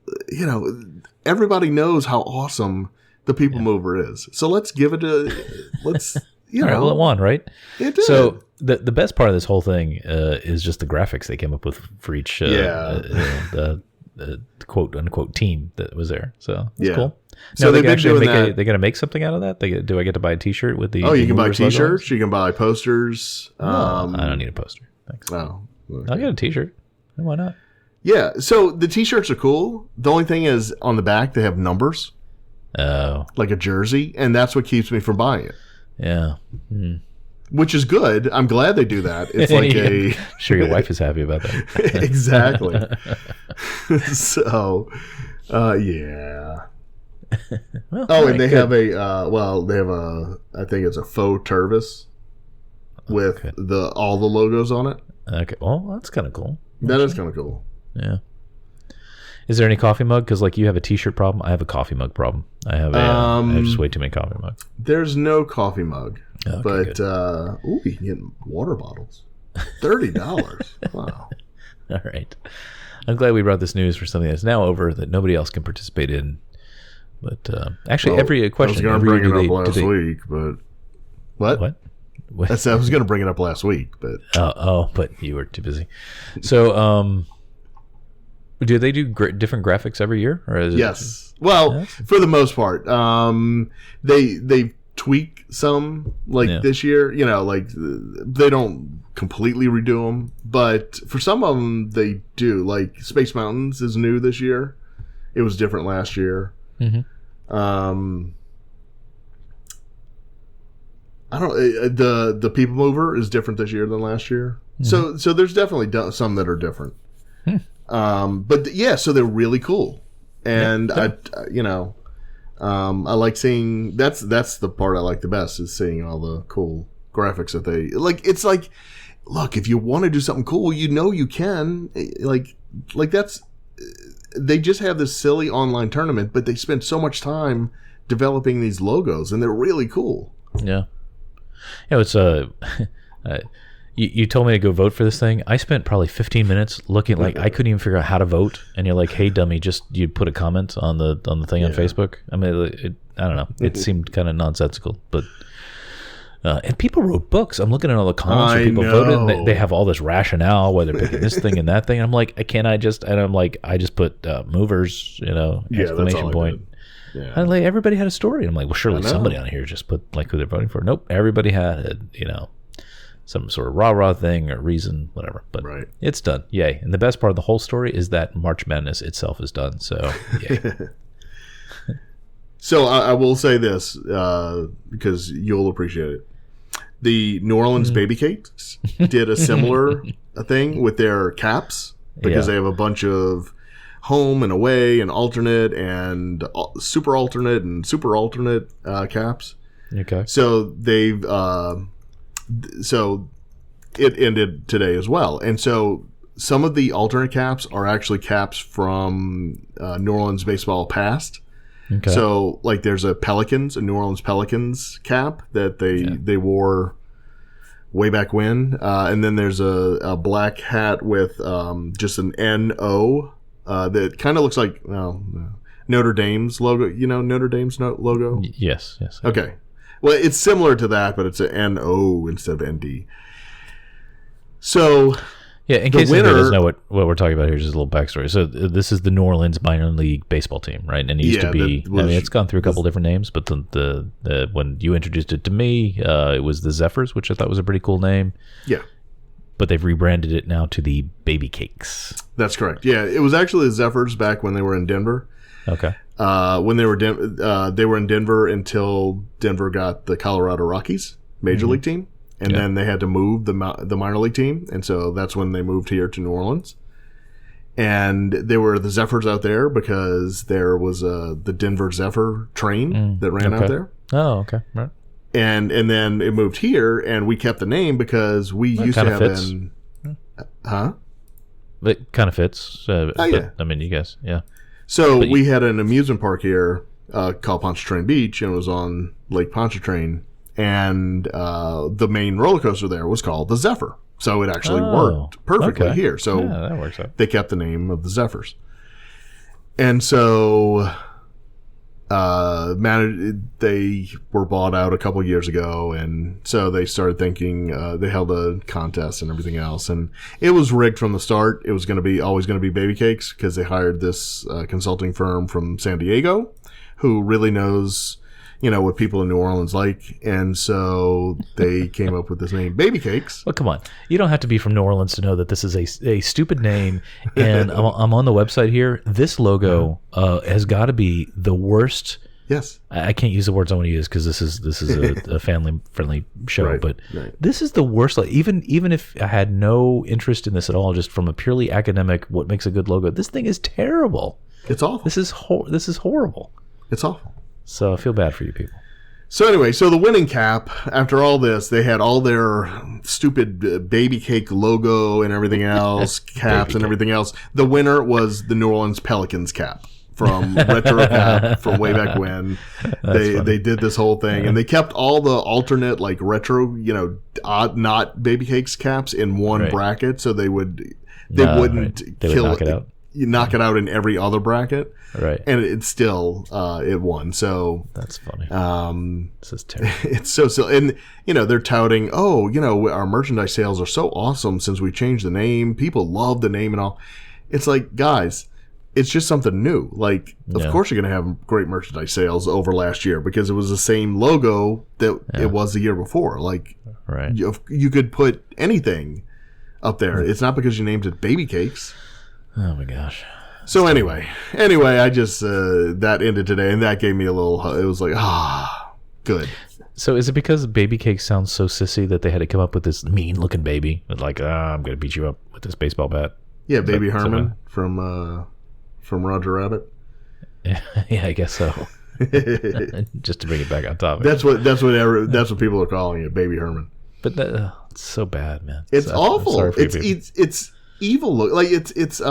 everybody knows how awesome the People Mover is. So let's give it let's, All right, well, it won, right? It did. So the best part of this whole thing is just the graphics they came up with for each the quote unquote team that was there. So that's cool. So they can actually they're going to make something out of that? Do I get to buy a T-shirt with the? Oh, you can buy T-shirts. You can buy posters. I don't need a poster. Thanks. Oh, okay. I'll get a T-shirt. Why not? Yeah. So the T-shirts are cool. The only thing is on the back they have numbers. Oh. Like a jersey, and that's what keeps me from buying it. Yeah. Which is good. I'm glad they do that. It's like Sure, your wife is happy about that. Exactly. So, yeah. Well, and they have I think it's a faux Tervis with all the logos on it. Okay. Well, that's kind of cool. That is kind of cool. Yeah. Is there any coffee mug? Because like you have a T-shirt problem, I have a coffee mug problem. I have just way too many coffee mugs. There's no coffee mug, but you can get water bottles. $30. Wow. All right. I'm glad we brought this news for something that's now over that nobody else can participate in. But actually, every question. I was going to bring it up last week, but what? I was going to bring it up last week, but but you were too busy. So, do they do different graphics every year, or is yes? Well, for the most part, they tweak some this year. Like they don't completely redo them, but for some of them they do. Like Space Mountains is new this year. It was different last year. Mm-hmm. I don't. The People Mover is different this year than last year. Mm-hmm. So there's definitely some that are different. But so they're really cool, and I like seeing. That's the part I like the best is seeing all the cool graphics that they like. It's like, look, if you want to do something cool, you can. Like that's. They just have this silly online tournament, but they spend so much time developing these logos, and they're really cool. Yeah. It's you told me to go vote for this thing. I spent probably 15 minutes looking like I couldn't even figure out how to vote. And you're like, "Hey, dummy, you put a comment on the thing on Facebook." I mean, I don't know. It seemed kind of nonsensical, but and people wrote books. I'm looking at all the comments where people voted. And they have all this rationale why they're picking this thing and that thing. And I'm like, I just put movers, exclamation point. Yeah. And like everybody had a story. And I'm like, well, surely somebody on here just put like who they're voting for. Nope, everybody had some sort of rah-rah thing or reason, whatever. But it's done. Yay. And the best part of the whole story is that March Madness itself is done. So, yay. So I will say this, because you'll appreciate it. The New Orleans Baby Cakes did a similar thing with their caps, because they have a bunch of home and away and alternate and super alternate caps. Okay. So they've... So it ended today as well. And so some of the alternate caps are actually caps from New Orleans baseball past. Okay. So like there's a New Orleans Pelicans cap that they wore way back when. And then there's a black hat with just an N-O that kind of looks like Notre Dame's logo. Notre Dame's logo? Yes. Okay. Well, it's similar to that, but it's an N-O instead of N-D. So, yeah, in case anybody doesn't know what we're talking about here, just a little backstory. So, this is the New Orleans minor league baseball team, right? And it used to be, it's gone through a couple different names, but the when you introduced it to me, it was the Zephyrs, which I thought was a pretty cool name. Yeah. But they've rebranded it now to the Baby Cakes. That's correct. Yeah, it was actually the Zephyrs back when they were in Denver. Okay. When they were in Denver until Denver got the Colorado Rockies major league team, and then they had to move the minor league team, and so that's when they moved here to New Orleans. And there were the Zephyrs out there because there was the Denver Zephyr train that ran out there. Oh, okay, right. And then it moved here, and we kept the name because we used to have fits. It kind of fits. Yeah. I mean, you guys, yeah. So we had an amusement park here called Pontchartrain Beach, and it was on Lake Pontchartrain. And the main roller coaster there was called the Zephyr. So it actually worked perfectly here. So yeah, that works out. They kept the name of the Zephyrs. And so they were bought out a couple years ago, and so they started thinking they held a contest and everything else, and it was rigged from the start. It was always going to be Baby Cakes because they hired this consulting firm from San Diego who really knows what people in New Orleans like, and so they came up with this name, Baby Cakes. Well, come on. You don't have to be from New Orleans to know that this is a stupid name, and I'm on the website here. This logo has got to be the worst. Yes. I can't use the words I want to use because this is a family-friendly show, Right, but right. this is the worst. Like, even if I had no interest in this at all, just from a purely academic, what makes a good logo, this thing is terrible. It's awful. This is horrible. It's awful. So I feel bad for you people. So anyway, the winning cap, after all this, they had all their stupid Baby Cake logo and everything else, caps and everything else. The winner was the New Orleans Pelicans cap from Retro Cap from way back when. They did this whole thing, and they kept all the alternate like retro, odd not Baby Cakes caps in one bracket, so they wouldn't kill knock it out. You knock it out in every other bracket, right? And it still it won. So that's funny. This is terrible. It's so silly, and they're touting, our merchandise sales are so awesome since we changed the name. People love the name and all. It's like, guys, it's just something new. Like, of course you're going to have great merchandise sales over last year because it was the same logo that it was the year before. Like, right? You could put anything up there. It's not because you named it Baby Cakes. Oh my gosh. So anyway, I just that ended today, and that gave me a little. It was like, good. So is it because Baby Cake sounds so sissy that they had to come up with this mean-looking baby? Like, I'm gonna beat you up with this baseball bat. Yeah, Baby Herman from Roger Rabbit. Yeah, I guess so. Just to bring it back on topic. That's what people are calling it, Baby Herman. But it's so bad, man. It's awful. It's evil look. Like it's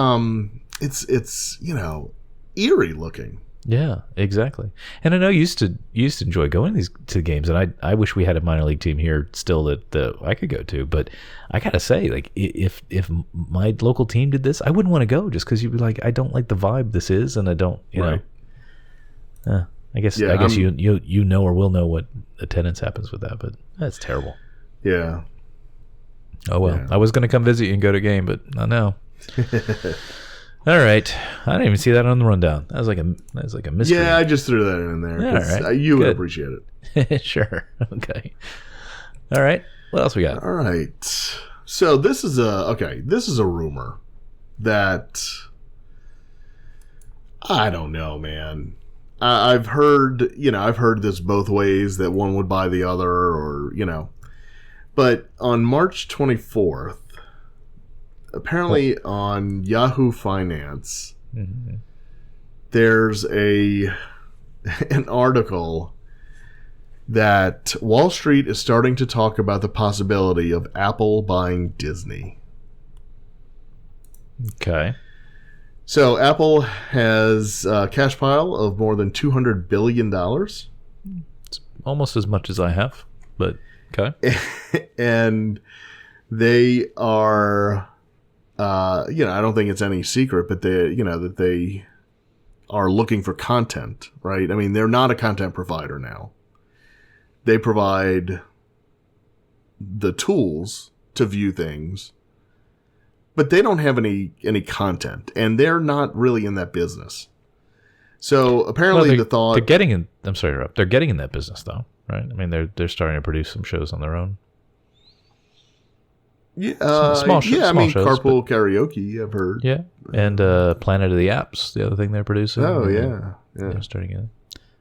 eerie looking. Yeah, exactly. And I know you used to enjoy going to games, and I wish we had a minor league team here still that I could go to. But I gotta say, like, if my local team did this, I wouldn't want to go just because you'd be like, I don't like the vibe this is, and I don't, know. I guess you know or will know what attendance happens with that, but that's terrible. Yeah. Oh well, yeah. I was gonna come visit you and go to a game, but not now. All right, I didn't even see that on the rundown. That was like a mystery. Yeah, I just threw that in there because you would appreciate it. Sure. Okay. All right. What else we got? All right. So this is a rumor that I don't know, man. I've heard this both ways, that one would buy the other, or but on March 24th. Apparently on Yahoo Finance, there's an article that Wall Street is starting to talk about the possibility of Apple buying Disney. Okay. So Apple has a cash pile of more than $200 billion. It's almost as much as I have, but okay. And they are... I don't think it's any secret, but that they are looking for content, right? I mean, they're not a content provider now. They provide the tools to view things, but they don't have any content, and they're not really in that business. So apparently, they're getting in. I'm sorry to interrupt. They're getting in that business, though, right? I mean, they're starting to produce some shows on their own. Yeah, small shows. Yeah, I mean, shows, Carpool Karaoke, I've heard. Yeah, and Planet of the Apps, the other thing they're producing. Oh, yeah. Starting in.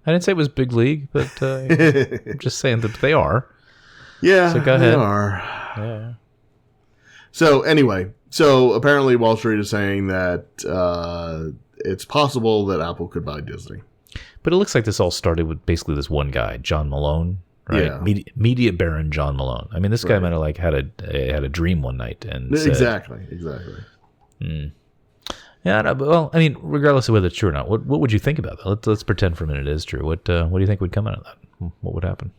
I didn't say it was big league, but I'm just saying that they are. Yeah, so go ahead. They are. Yeah. So anyway, apparently Wall Street is saying that it's possible that Apple could buy Disney. But it looks like this all started with basically this one guy, John Malone. Right, yeah. Media Baron John Malone. I mean, this guy might have had a dream one night and said, exactly. Yeah, well, I mean, regardless of whether it's true or not, what would you think about that? Let's pretend for a minute it is true. What do you think would come out of that? What would happen?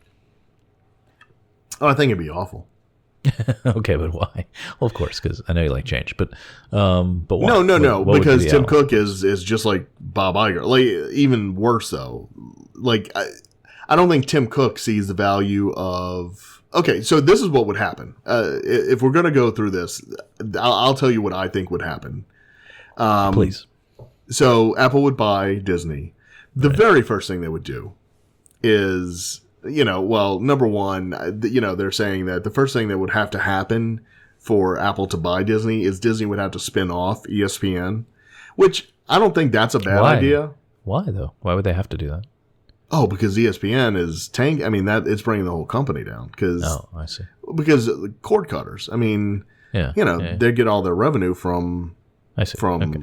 Oh, I think it'd be awful. Okay, but why? Well, of course, because I know you like change, but why? No, What would because be the Tim out? Cook is just like Bob Iger. Like, even worse though. Like, I don't think Tim Cook sees the value of. Okay, so this is what would happen. If we're going to go through this, I'll tell you what I think would happen. Please. So Apple would buy Disney. The very first thing they would do is, number one, they're saying that the first thing that would have to happen for Apple to buy Disney is Disney would have to spin off ESPN, which I don't think that's a bad idea. Why though? Why would they have to do that? Oh, because ESPN is I mean, that it's bringing the whole company down. I see. Because cord cutters. I mean, they get all their revenue from. I see. From okay.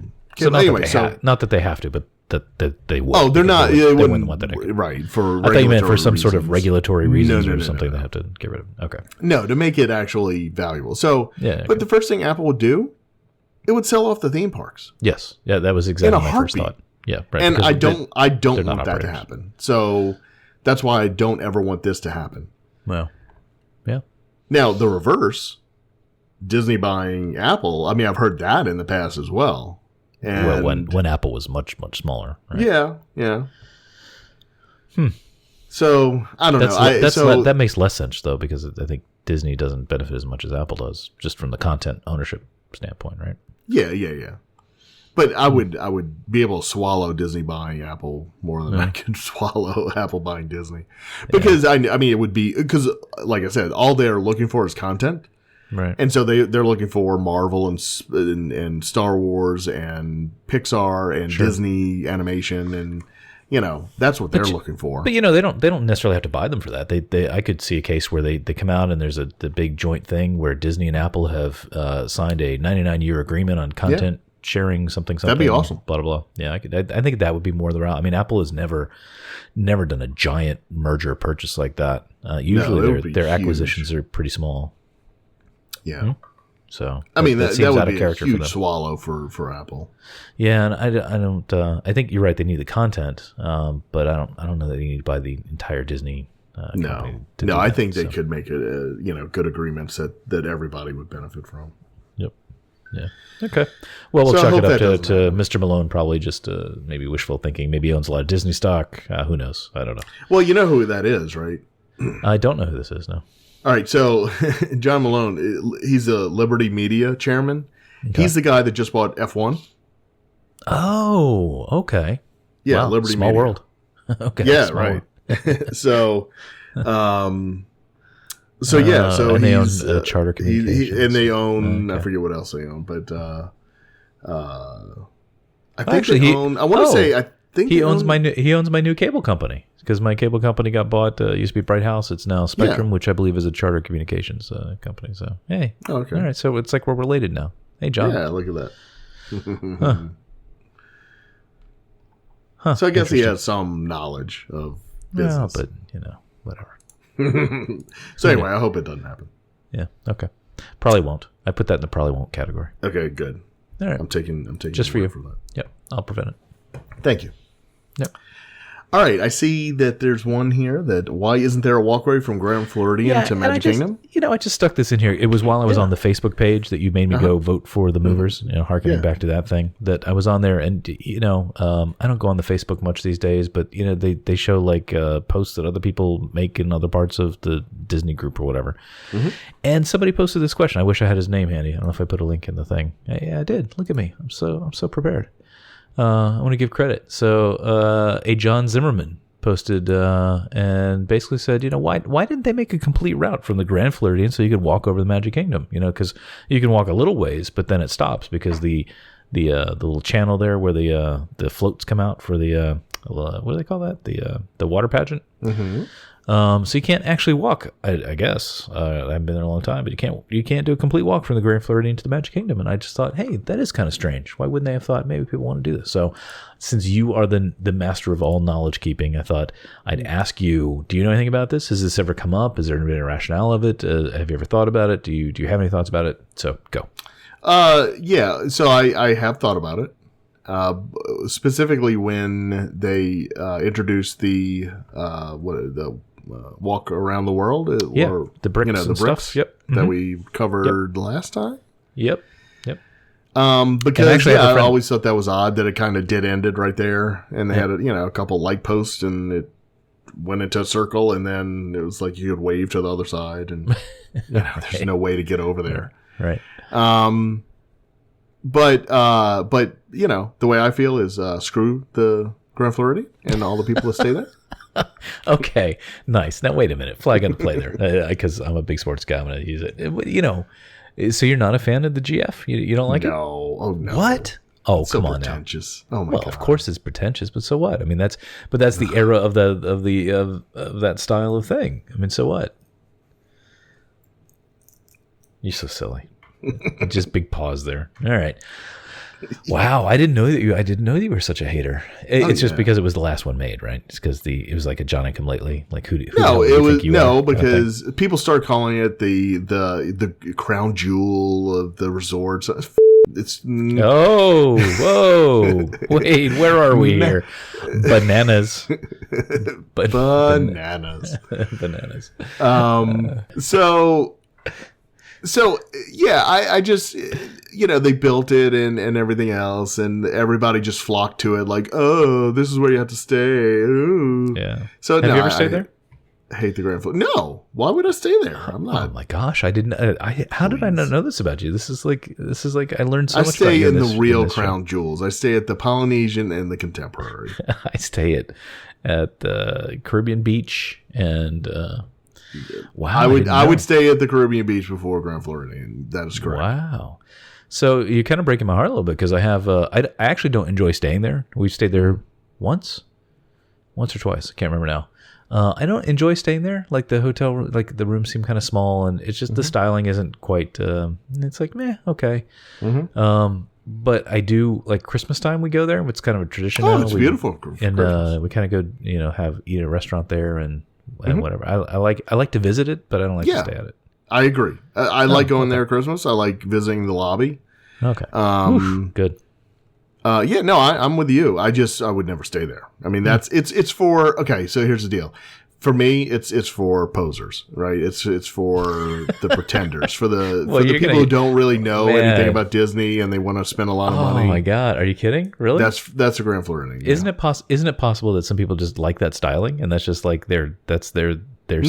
So not that they have to, but that they would. Oh, they're not. They wouldn't want that. Right. For I thought you meant for some reasons. sort of regulatory reasons or something no. they have to get rid of. Okay. No, to make it actually valuable. So, okay. But the first thing Apple would do, it would sell off the theme parks. Yes. Yeah, that was exactly in a my first heartbeat. thought. Yeah, right. And I don't want that to operators. happen. So that's why I don't ever want this to happen. Well, yeah. Now, the reverse, Disney buying Apple, I mean, I've heard that in the past as well. And when Apple was much, much smaller. Right? Yeah. So, I don't know. That makes less sense, though, because I think Disney doesn't benefit as much as Apple does, just from the content ownership standpoint, right? Yeah. But I would be able to swallow Disney buying Apple more than I could swallow Apple buying Disney, because I mean it would be because, like I said, all they're looking for is content, right? And so they're looking for Marvel and Star Wars and Pixar and Disney animation, and that's what they're looking for. But they don't necessarily have to buy them for that. I could see a case where they come out and there's the big joint thing where Disney and Apple have signed a 99-year agreement on content. Sharing something. That'd be awesome. Blah blah blah. Yeah, I think that would be more the route. I mean, Apple has never done a giant merger purchase like that. Usually, their acquisitions are pretty small. Yeah. So I mean, that would be a huge for swallow for Apple. Yeah, and I don't. I think you're right. They need the content, but I don't know that they need to buy the entire Disney. No, I think they could make it. Good agreements that everybody would benefit from. Yep. Yeah. Okay. Well, we'll chalk it up to Mr. Malone, probably just maybe wishful thinking. Maybe he owns a lot of Disney stock. Who knows? I don't know. Well, you know who that is, right? I don't know who this is, no. All right. So John Malone, he's a Liberty Media chairman. Okay. He's the guy that just bought F1. Oh, okay. Yeah, wow. Liberty Small Media. World. Okay. Yeah, right. So, so and they own Charter Communications. And they own I forget what else they own, but I think actually they own. I want to say I think he owns my new cable company, because my cable company got bought. Used to be Bright House. It's now Spectrum, which I believe is a Charter Communications company. So hey, okay, all right. So it's like we're related now. Hey, John. Yeah, look at that. Huh. So I guess he has some knowledge of business. Yeah, but whatever. So anyway, I hope it doesn't happen. Yeah. Okay. Probably won't. I put that in the probably won't category. Okay. Good. All right. I'm taking just for you. For that. Yep. I'll prevent it. Thank you. Yep. All right. I see that there's one here that why isn't there a walkway from Grand Floridian to Magic Kingdom? I just stuck this in here. It was while I was on the Facebook page that you made me go vote for the movers, harkening back to that thing that I was on there. And, I don't go on the Facebook much these days, but, they show like posts that other people make in other parts of the Disney group or whatever. Mm-hmm. And somebody posted this question. I wish I had his name handy. I don't know if I put a link in the thing. Yeah, I did. Look at me. I'm so prepared. I want to give credit. So a John Zimmerman posted and basically said, why didn't they make a complete route from the Grand Floridian so you could walk over the Magic Kingdom? Because you can walk a little ways, but then it stops because the little channel there where the floats come out for the what do they call that? The water pageant. Mm-hmm. So you can't actually walk, I guess. I haven't been there a long time, but you can't do a complete walk from the Grand Floridian to the Magic Kingdom. And I just thought, hey, that is kind of strange. Why wouldn't they have thought maybe people want to do this? So since you are the master of all knowledge keeping, I thought I'd ask you, do you know anything about this? Has this ever come up? Is there been a rationale of it? Have you ever thought about it? Do you have any thoughts about it? So go. Yeah. So I have thought about it. Specifically when they introduced the walk around the world. Or, the bricks the and bricks stuff. Yep. that we covered last time. Yep. Because actually, I always thought that was odd that it kind of ended right there, and they had a couple light posts, and it went into a circle, and then it was like you could wave to the other side, and there's no way to get over there. Right. But the way I feel is screw the Grand Floridian and all the people that stay there. Okay, nice. Now wait a minute, flag on the play there, because I'm a big sports guy. I'm going to use it. So you're not a fan of the GF? You don't like it? No. Oh no. What? Oh, so come on pretentious. now. Oh my well, god. Of course it's pretentious, but so what? I mean, that's the era of that style of thing. I mean, so what? You're so silly. Just big pause there. All right. Wow, I didn't know that you were such a hater. It's just because it was the last one made, right? It's because it was like a Johnny Come Lately. Like who no, it was no because people start calling it the crown jewel of the resorts. It's whoa, wait, where are we here? Bananas, bananas. So yeah, I just they built it and everything else, and everybody just flocked to it. Like, oh, this is where you have to stay. Ooh. Yeah. So have you ever stayed there? I hate the Grand Floridian. No, why would I stay there? I'm not. Oh my gosh, I didn't. How did I not know this about you? This is like I learned so much. I stay about you in the real crown jewels. I stay at the Polynesian and the Contemporary. I stay at the Caribbean Beach and. Wow, I would stay at the Caribbean Beach before Grand Floridian. That is correct. Wow. So you're kind of breaking my heart a little bit because I have I actually don't enjoy staying there. We've stayed there once or twice. I can't remember now. I don't enjoy staying there. Like the hotel, like the rooms seem kind of small, and it's just the styling isn't quite. It's like meh, okay. But I do like Christmas time. We go there. It's kind of a tradition. Oh, it's beautiful. And we kind of go, eat at a restaurant there and whatever. I like to visit it, but I don't like to stay at it. I agree. I like going there at Christmas. I like visiting the lobby. Okay. Good. I'm with you. I would never stay there. I mean, it's for, okay, so here's the deal. For me, it's for posers, right? It's for the pretenders, for the people who don't really know anything about Disney and they want to spend a lot of money. Oh my god, are you kidding? Really? That's a Grand Floridian. Isn't it possible that some people just like that styling and that's just like their scene? They're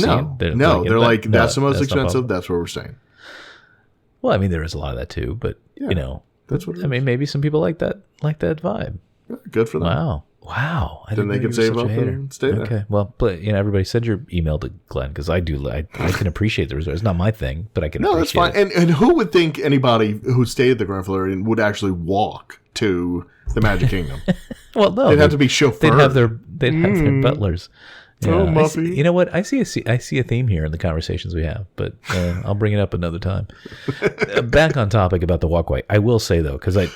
like that's the most expensive. That's where we're staying. Well, I mean, there is a lot of that too, but that's what. I mean, maybe some people like that vibe. Yeah, good for them. Wow. Then they can save up and stay there. Okay. Well, but everybody send your email to Glenn because I can appreciate the resort. It's not my thing, but I can. No, that's fine. It. And who would think anybody who stayed at the Grand Floridian would actually walk to the Magic Kingdom? Well, no, they'd have to be chauffeured. They'd have their butlers. Yeah, oh, Muffy. You know what? I see a theme here in the conversations we have, but I'll bring it up another time. Back on topic about the walkway. I will say though, because I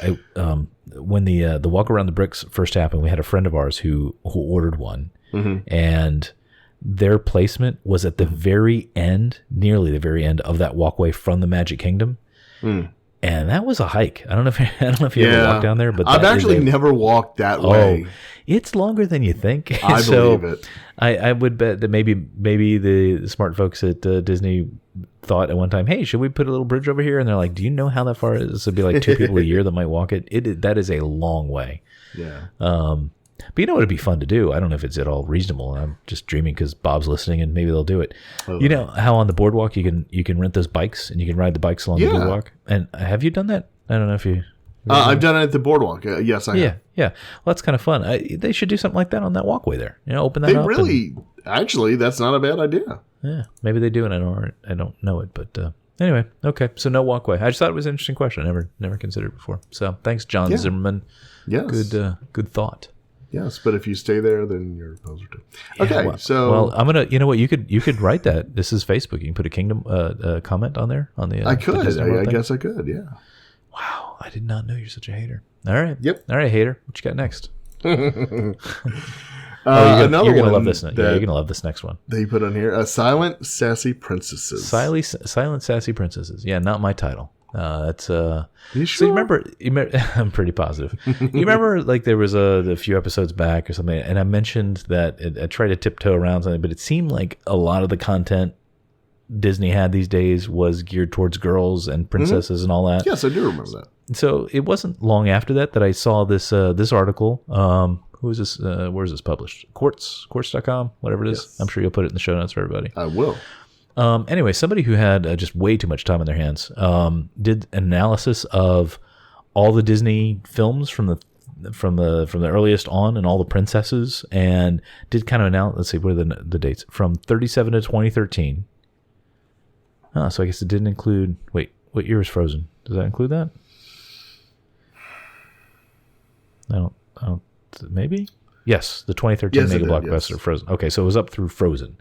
when the walk around the bricks first happened, we had a friend of ours who ordered one, and their placement was at the very end, nearly the very end of that walkway from the Magic Kingdom. And that was a hike. I don't know if you ever walked down there, but I've actually never walked that way. It's longer than you think. I believe it. I would bet that maybe the smart folks at Disney thought at one time, hey, should we put a little bridge over here? And they're like, do you know how that far it is? This would be like 2 people a year that might walk it. That is a long way. Yeah. But what would be fun to do? I don't know if it's at all reasonable. I'm just dreaming because Bob's listening and maybe they'll do it. You know how on the boardwalk you can rent those bikes and you can ride the bikes along the boardwalk? And have you done that? I don't know if you... I've done it at the boardwalk. Yes, I have. Yeah. Well, that's kind of fun. They should do something like that on that walkway there. Open that up. Actually, that's not a bad idea. Yeah, maybe they do, and I don't know it. But anyway, okay. So no walkway. I just thought it was an interesting question. I never considered it before. So thanks, John Zimmerman. Yes. Good thought. Yes, but if you stay there, then you're a poser too. Okay, well, I'm gonna. You know what? You could write that. This is Facebook. You can put a Kingdom comment on there on the. I could. I guess I could. Yeah. Wow, I did not know you're such a hater. All right. Yep. All right, hater. What you got next? Another you're gonna one. Love this. You're gonna love this next one. That you put on here: Silent Sassy Princesses. Silent Sassy Princesses. Yeah, not my title. That's You So sure? you remember? I'm pretty positive. You remember, like there was a few episodes back or something, and I mentioned that I tried to tiptoe around something, but it seemed like a lot of the content Disney had these days was geared towards girls and princesses and all that. Yes, I do remember that. So it wasn't long after that I saw this this article. Who is this? Where is this published? Quartz.com, whatever it is. Yes. I'm sure you'll put it in the show notes for everybody. I will. Anyway, somebody who had just way too much time on their hands did an analysis of all the Disney films from the earliest on and all the princesses, and did kind of let's see, what are the dates from 37 to 2013. So I guess it didn't include. Wait, what year is Frozen? Does that include that? I don't. Maybe. Yes, the 2013 mega blockbuster yes. Frozen. Okay, so it was up through Frozen.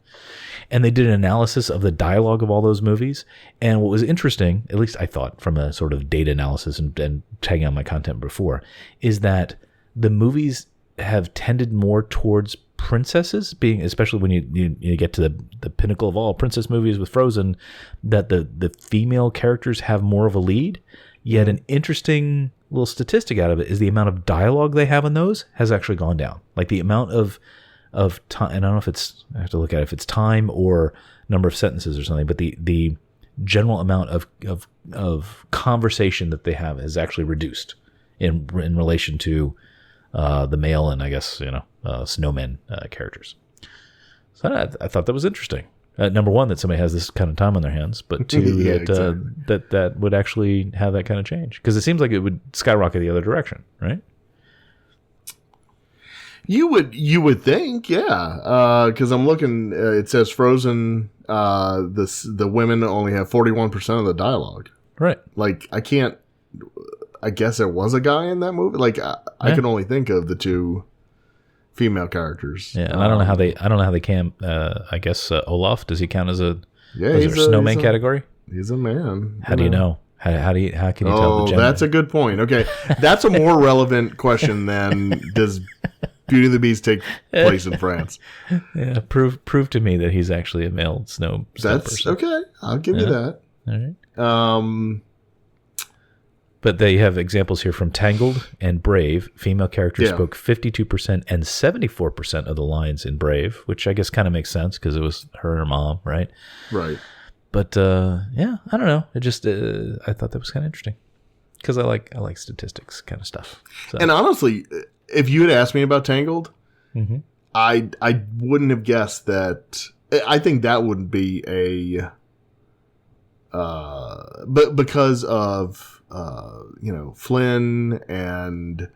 And they did an analysis of the dialogue of all those movies. And what was interesting, at least I thought from a sort of data analysis and tagging on my content before, is that the movies have tended more towards princesses, being especially when you get to the pinnacle of all princess movies with Frozen, that the female characters have more of a lead. Yet an interesting little statistic out of it is the amount of dialogue they have in those has actually gone down. Like the amount of time, and I don't know if I have to look at it, if it's time or number of sentences or something, but the general amount of conversation that they have has actually reduced in relation to the male and I guess snowmen characters. So I thought that was interesting. Number one, that somebody has this kind of time on their hands, but two, that would actually have that kind of change, because it seems like it would skyrocket the other direction, right? You would think, yeah. Because I'm looking, it says Frozen. The women only have 41% of the dialogue. Right. Like I can't. I guess there was a guy in that movie. Like I can only think of the two female characters. Yeah, and I don't know how they can. I guess Olaf, does he count as a he's a snowman category? He's a man. How do you know? How can you tell the gender? That's a good point. Okay, that's a more relevant question than does Beauty and the Beast take place in France? Yeah, prove to me that he's actually a male snow That's person. okay. I'll give you that. All right. But they have examples here from Tangled and Brave. Female characters spoke 52% and 74% of the lines in Brave, which I guess kind of makes sense because it was her and her mom, right? Right. But I don't know. It just I thought that was kind of interesting because I like statistics kind of stuff. So. And honestly, if you had asked me about Tangled, I wouldn't have guessed that. I think that would be a but because of Flynn and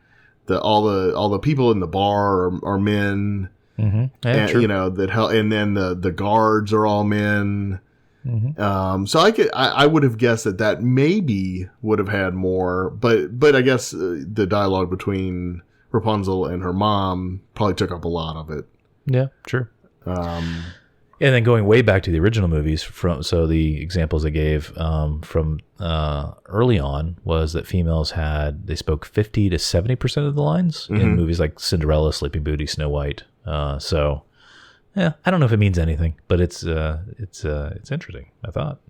all the people in the bar are men, Yeah, and true. that help, and then the guards are all men. So I would have guessed that maybe would have had more, but I guess the dialogue between Rapunzel and her mom probably took up a lot of it. Yeah, true. And then going way back to the original movies, so the examples I gave from early on was that females they spoke 50 to 70% of the lines in movies like Cinderella, Sleeping Beauty, Snow White. So yeah, I don't know if it means anything, but it's interesting, I thought.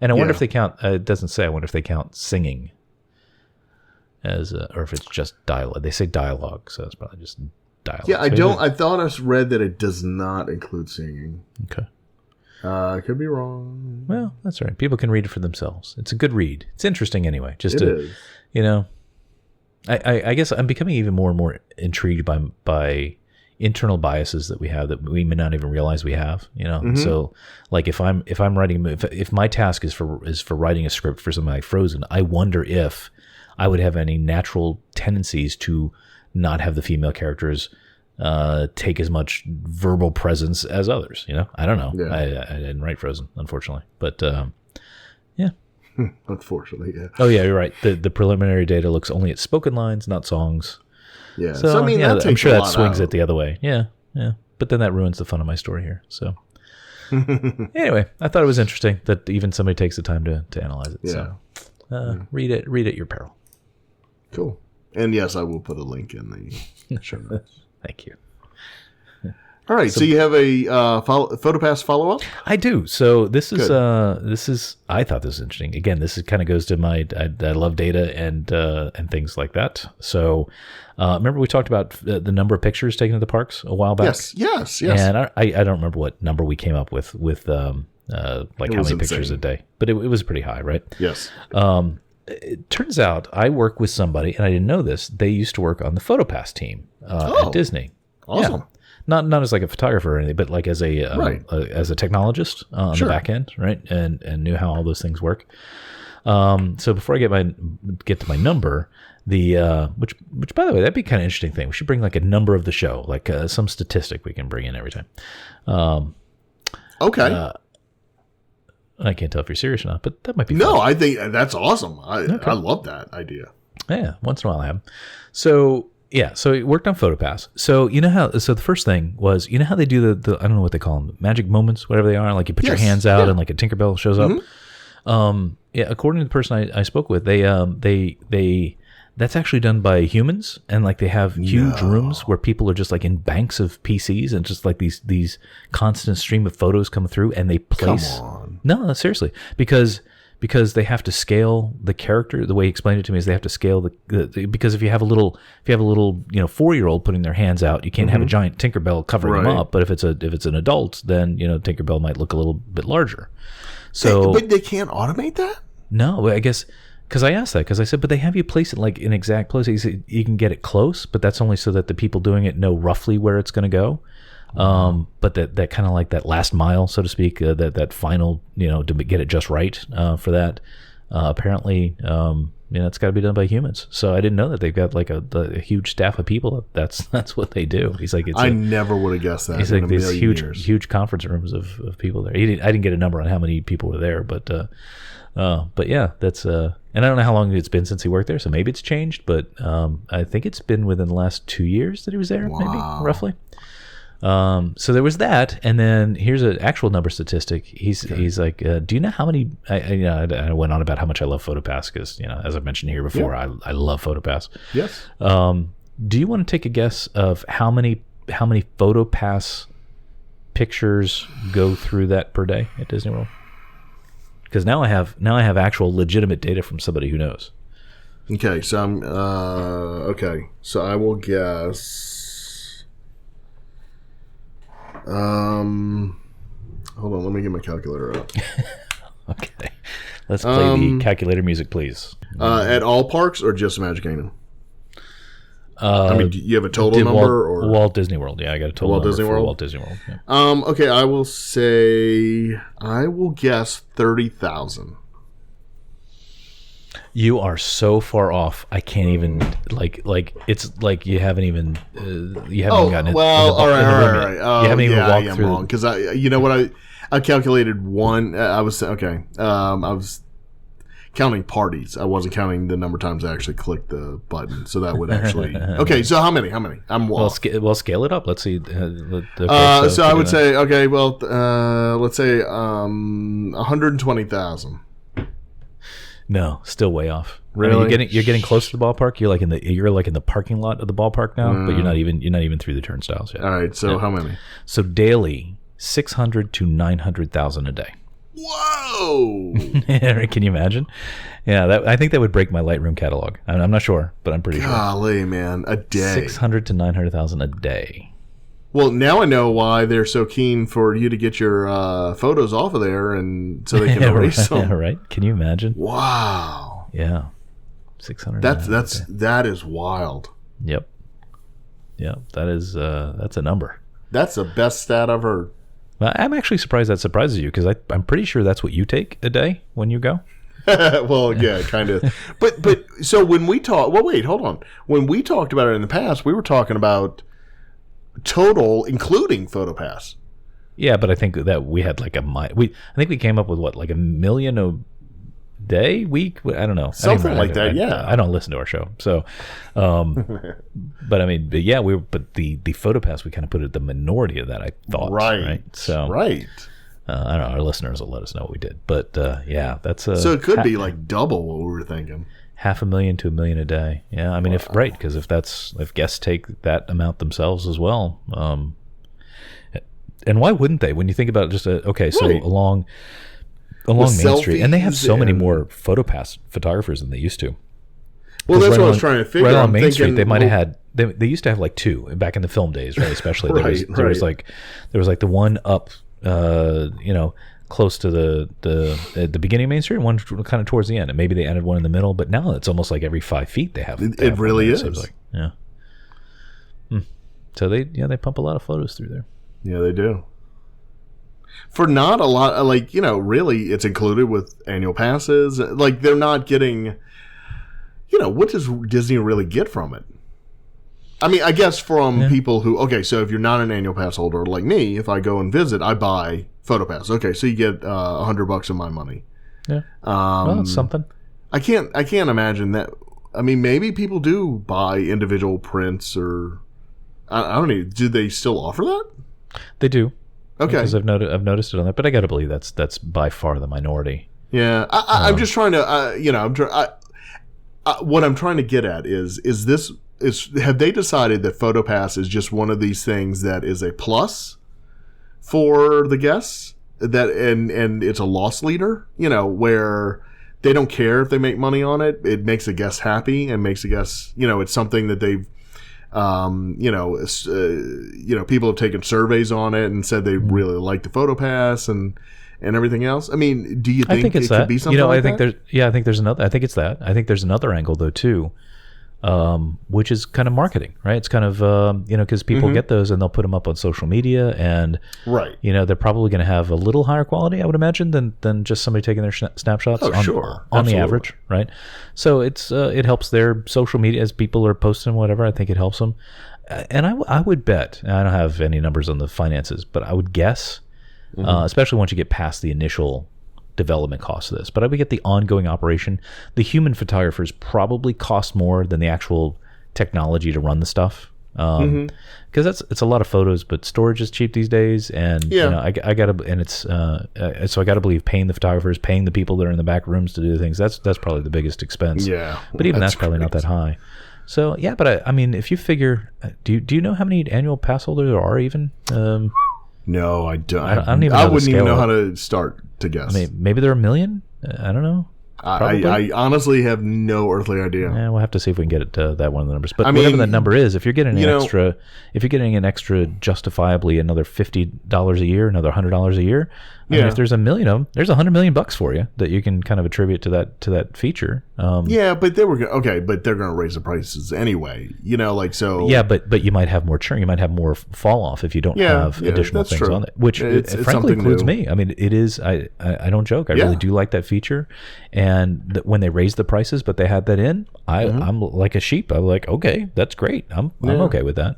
And I wonder if they count. It doesn't say. I wonder if they count singing as, or if it's just dialogue. They say dialogue, so it's probably just dialogue. Yeah, I thought I read that it does not include singing. Okay. I could be wrong. Well, that's all right. People can read it for themselves. It's a good read. It's interesting anyway. Just It is. I guess I'm becoming even more and more intrigued by internal biases that we have that we may not even realize we have. So like if I'm writing, if my task is for writing a script for something like Frozen, I wonder if I would have any natural tendencies to not have the female characters take as much verbal presence as others. I don't know. Yeah. I didn't write Frozen, unfortunately, but yeah. Unfortunately, yeah. Oh yeah, you're right. The preliminary data looks only at spoken lines, not songs. Yeah. So I mean, yeah, that takes I'm sure a that lot swings out. it the other way. Yeah. But then that ruins the fun of my story here. So anyway, I thought it was interesting that even somebody takes the time to analyze it. Yeah. So read at your peril. Cool. And yes, I will put a link in the show notes. Thank you. All right, so you have a Photopass follow-up? I do. So this is I thought this was interesting. Again, this kind of goes to my I love data and things like that. So remember we talked about the number of pictures taken at the parks a while back? Yes. And I don't remember what number we came up with like how many pictures a day, but it was pretty high, right? Yes. It turns out I work with somebody, and I didn't know this. They used to work on the Photopass team at Disney. Awesome. Yeah. Not as like a photographer or anything, but like as a technologist on the back end, right? And knew how all those things work. So before I get to my number, which by the way, that'd be kind of interesting thing. We should bring like a number of the show, like some statistic we can bring in every time. Okay. I can't tell if you're serious or not, but that might be fun. No, I think that's awesome. I love that idea. Yeah, once in a while I have. So yeah, so it worked on Photopass. So so the first thing was, how they do the I don't know what they call them, magic moments, whatever they are. Like you put your hands out and like a Tinkerbell shows up. Yeah, according to the person I spoke with, they that's actually done by humans, and like they have huge rooms where people are just like in banks of PCs and just like these constant stream of photos come through, and they place. Come on. No, seriously, because they have to scale the character. The way he explained it to me is they have to scale the because if you have a little 4-year-old putting their hands out, you can't have a giant Tinkerbell covering them up. But if it's an adult, then Tinkerbell might look a little bit larger. So, but they can't automate that? No, I guess. Because I asked that, because I said, but they have you place it like in exact place. He said, you can get it close, but that's only so that the people doing it know roughly where it's going to go. But that kind of like that last mile, so to speak, that final, to get it just right for that. Apparently, it's got to be done by humans. So I didn't know that they've got like a huge staff of people. That's what they do. He's like, I never would have guessed that. He's like these huge conference rooms of people there. I didn't get a number on how many people were there, but yeah, that's and I don't know how long it's been since he worked there, so maybe it's changed, but I think it's been within the last 2 years that he was there, maybe roughly. So there was that, and then here's an actual number statistic. He's like, do you know how many? I went on about how much I love Photopass because as I've mentioned here before, I love Photopass. Yes. Do you want to take a guess of how many Photopass pictures go through that per day at Disney World? Because now I have actual legitimate data from somebody who knows. Okay, so I'm okay. So I will guess. Hold on, let me get my calculator up. Okay, let's play the calculator music, please. At all parks or just Magic Kingdom? Do you have a total number or Walt Disney World? Yeah, I got a total number for Walt Disney World. Yeah. Okay, I will guess 30,000. You are so far off. I can't even like it's like you haven't even gotten it. Well, all right. You haven't even walked I am through. Wrong because I calculated one. I was counting parties. I wasn't counting the number of times I actually clicked the button. So that would actually okay. So how many? I'm off. Well, scale it up. Let's see. So I would say okay. Well, let's say 120,000. No, still way off. Really? I mean, you're getting close to the ballpark. You're like in the parking lot of the ballpark now, but you're not even through the turnstiles yet. All right. So how many? So daily, 600 to 900,000 a day. Whoa! Can you imagine? Yeah, I think that would break my Lightroom catalog. I'm not sure, but I'm pretty sure. Golly, man, a day. 600 to 900,000 a day. Well, now I know why they're so keen for you to get your photos off of there, and so they can erase them. Right? Can you imagine? Wow. Yeah, 600. That is wild. Yep. That's a number. That's the best stat I've heard. I'm actually surprised that surprises you because I'm pretty sure that's what you take a day when you go. Well, yeah, kind of. But so when we talk, well, wait, hold on. When we talked about it in the past, we were talking about total, including Photopass. Yeah, but I think that we had like I think we came up with what, like $1 million a day, week? I don't know. Something like that. Yeah. I don't listen to our show, so. But I mean, the Photopass, we kind of put it the minority of that. I thought. Right. So. Right. I don't know. Our listeners will let us know what we did, but yeah, that's so it could be like double what we were thinking. $500,000 to $1 million a day. Yeah, I mean, because if guests take that amount themselves as well, and why wouldn't they? When you think about just along Main Street, and they have so many more Photopass photographers than they used to. Well, that's what I was trying to figure. Right on Main Street, they might have had. They used to have like 2 back in the film days, right? Especially there was like the one up, close to the beginning of Main Street, and one kind of towards the end, and maybe they added one in the middle. But now it's almost like every 5 feet they have. It really is. So it's like, yeah. So they pump a lot of photos through there. Yeah, they do. For not a lot, really, it's included with annual passes. Like, they're not getting, what does Disney really get from it? I mean, I guess from people who, so if you're not an annual pass holder like me, if I go and visit, I buy Photopass. Okay, so you get $100 of my money. Yeah. Well, it's something. I can't imagine that. I mean, maybe people do buy individual prints, or I don't know. Do they still offer that? They do. Okay. Because I've noticed it on that, but I got to believe that's by far the minority. Yeah, I'm just trying to, what I'm trying to get at is have they decided that Photopass is just one of these things that is a plus for the guests, that and it's a loss leader, where they don't care if they make money on it. It makes the guests happy and makes the guests, it's something that they've, people have taken surveys on it and said they really like the Photopass and everything else. I mean, do you think it could be something like that? I think there's another. I think it's that. I think there's another angle though too, which is kind of marketing, right? It's kind of because people get those and they'll put them up on social media, and right, they're probably going to have a little higher quality, I would imagine, than just somebody taking their snapshots. On the average, right? So it helps their social media as people are posting whatever. I think it helps them, and I would bet. I don't have any numbers on the finances, but I would guess. Especially once you get past the initial development cost of this. But I would get the ongoing operation. The human photographers probably cost more than the actual technology to run the stuff. Because it's a lot of photos, but storage is cheap these days. And I gotta, and it's so I gotta believe paying the photographers, paying the people that are in the back rooms to do things. That's probably the biggest expense. Yeah, but even that's probably not that high. So yeah, but I mean, if you figure, do you know how many annual pass holders there are even? No, I don't. I don't even. I wouldn't even know how to start to guess. I mean, maybe there are 1 million. I don't know. I honestly have no earthly idea. Yeah, we'll have to see if we can get it to that one of the numbers. But whatever that number is, if you're getting an extra, justifiably another $50 a year, another $100 a year. I mean, if there's 1 million of them, there's $100 million for you that you can kind of attribute to that feature. But they were but they're going to raise the prices anyway. So. Yeah, but you might have more churn. You might have more fall off if you don't have additional things on it. Which frankly includes me. I mean, it is. I don't joke. I really do like that feature. And when they raised the prices, but they had that in, I'm like a sheep. I'm like, okay, that's great. I'm okay with that.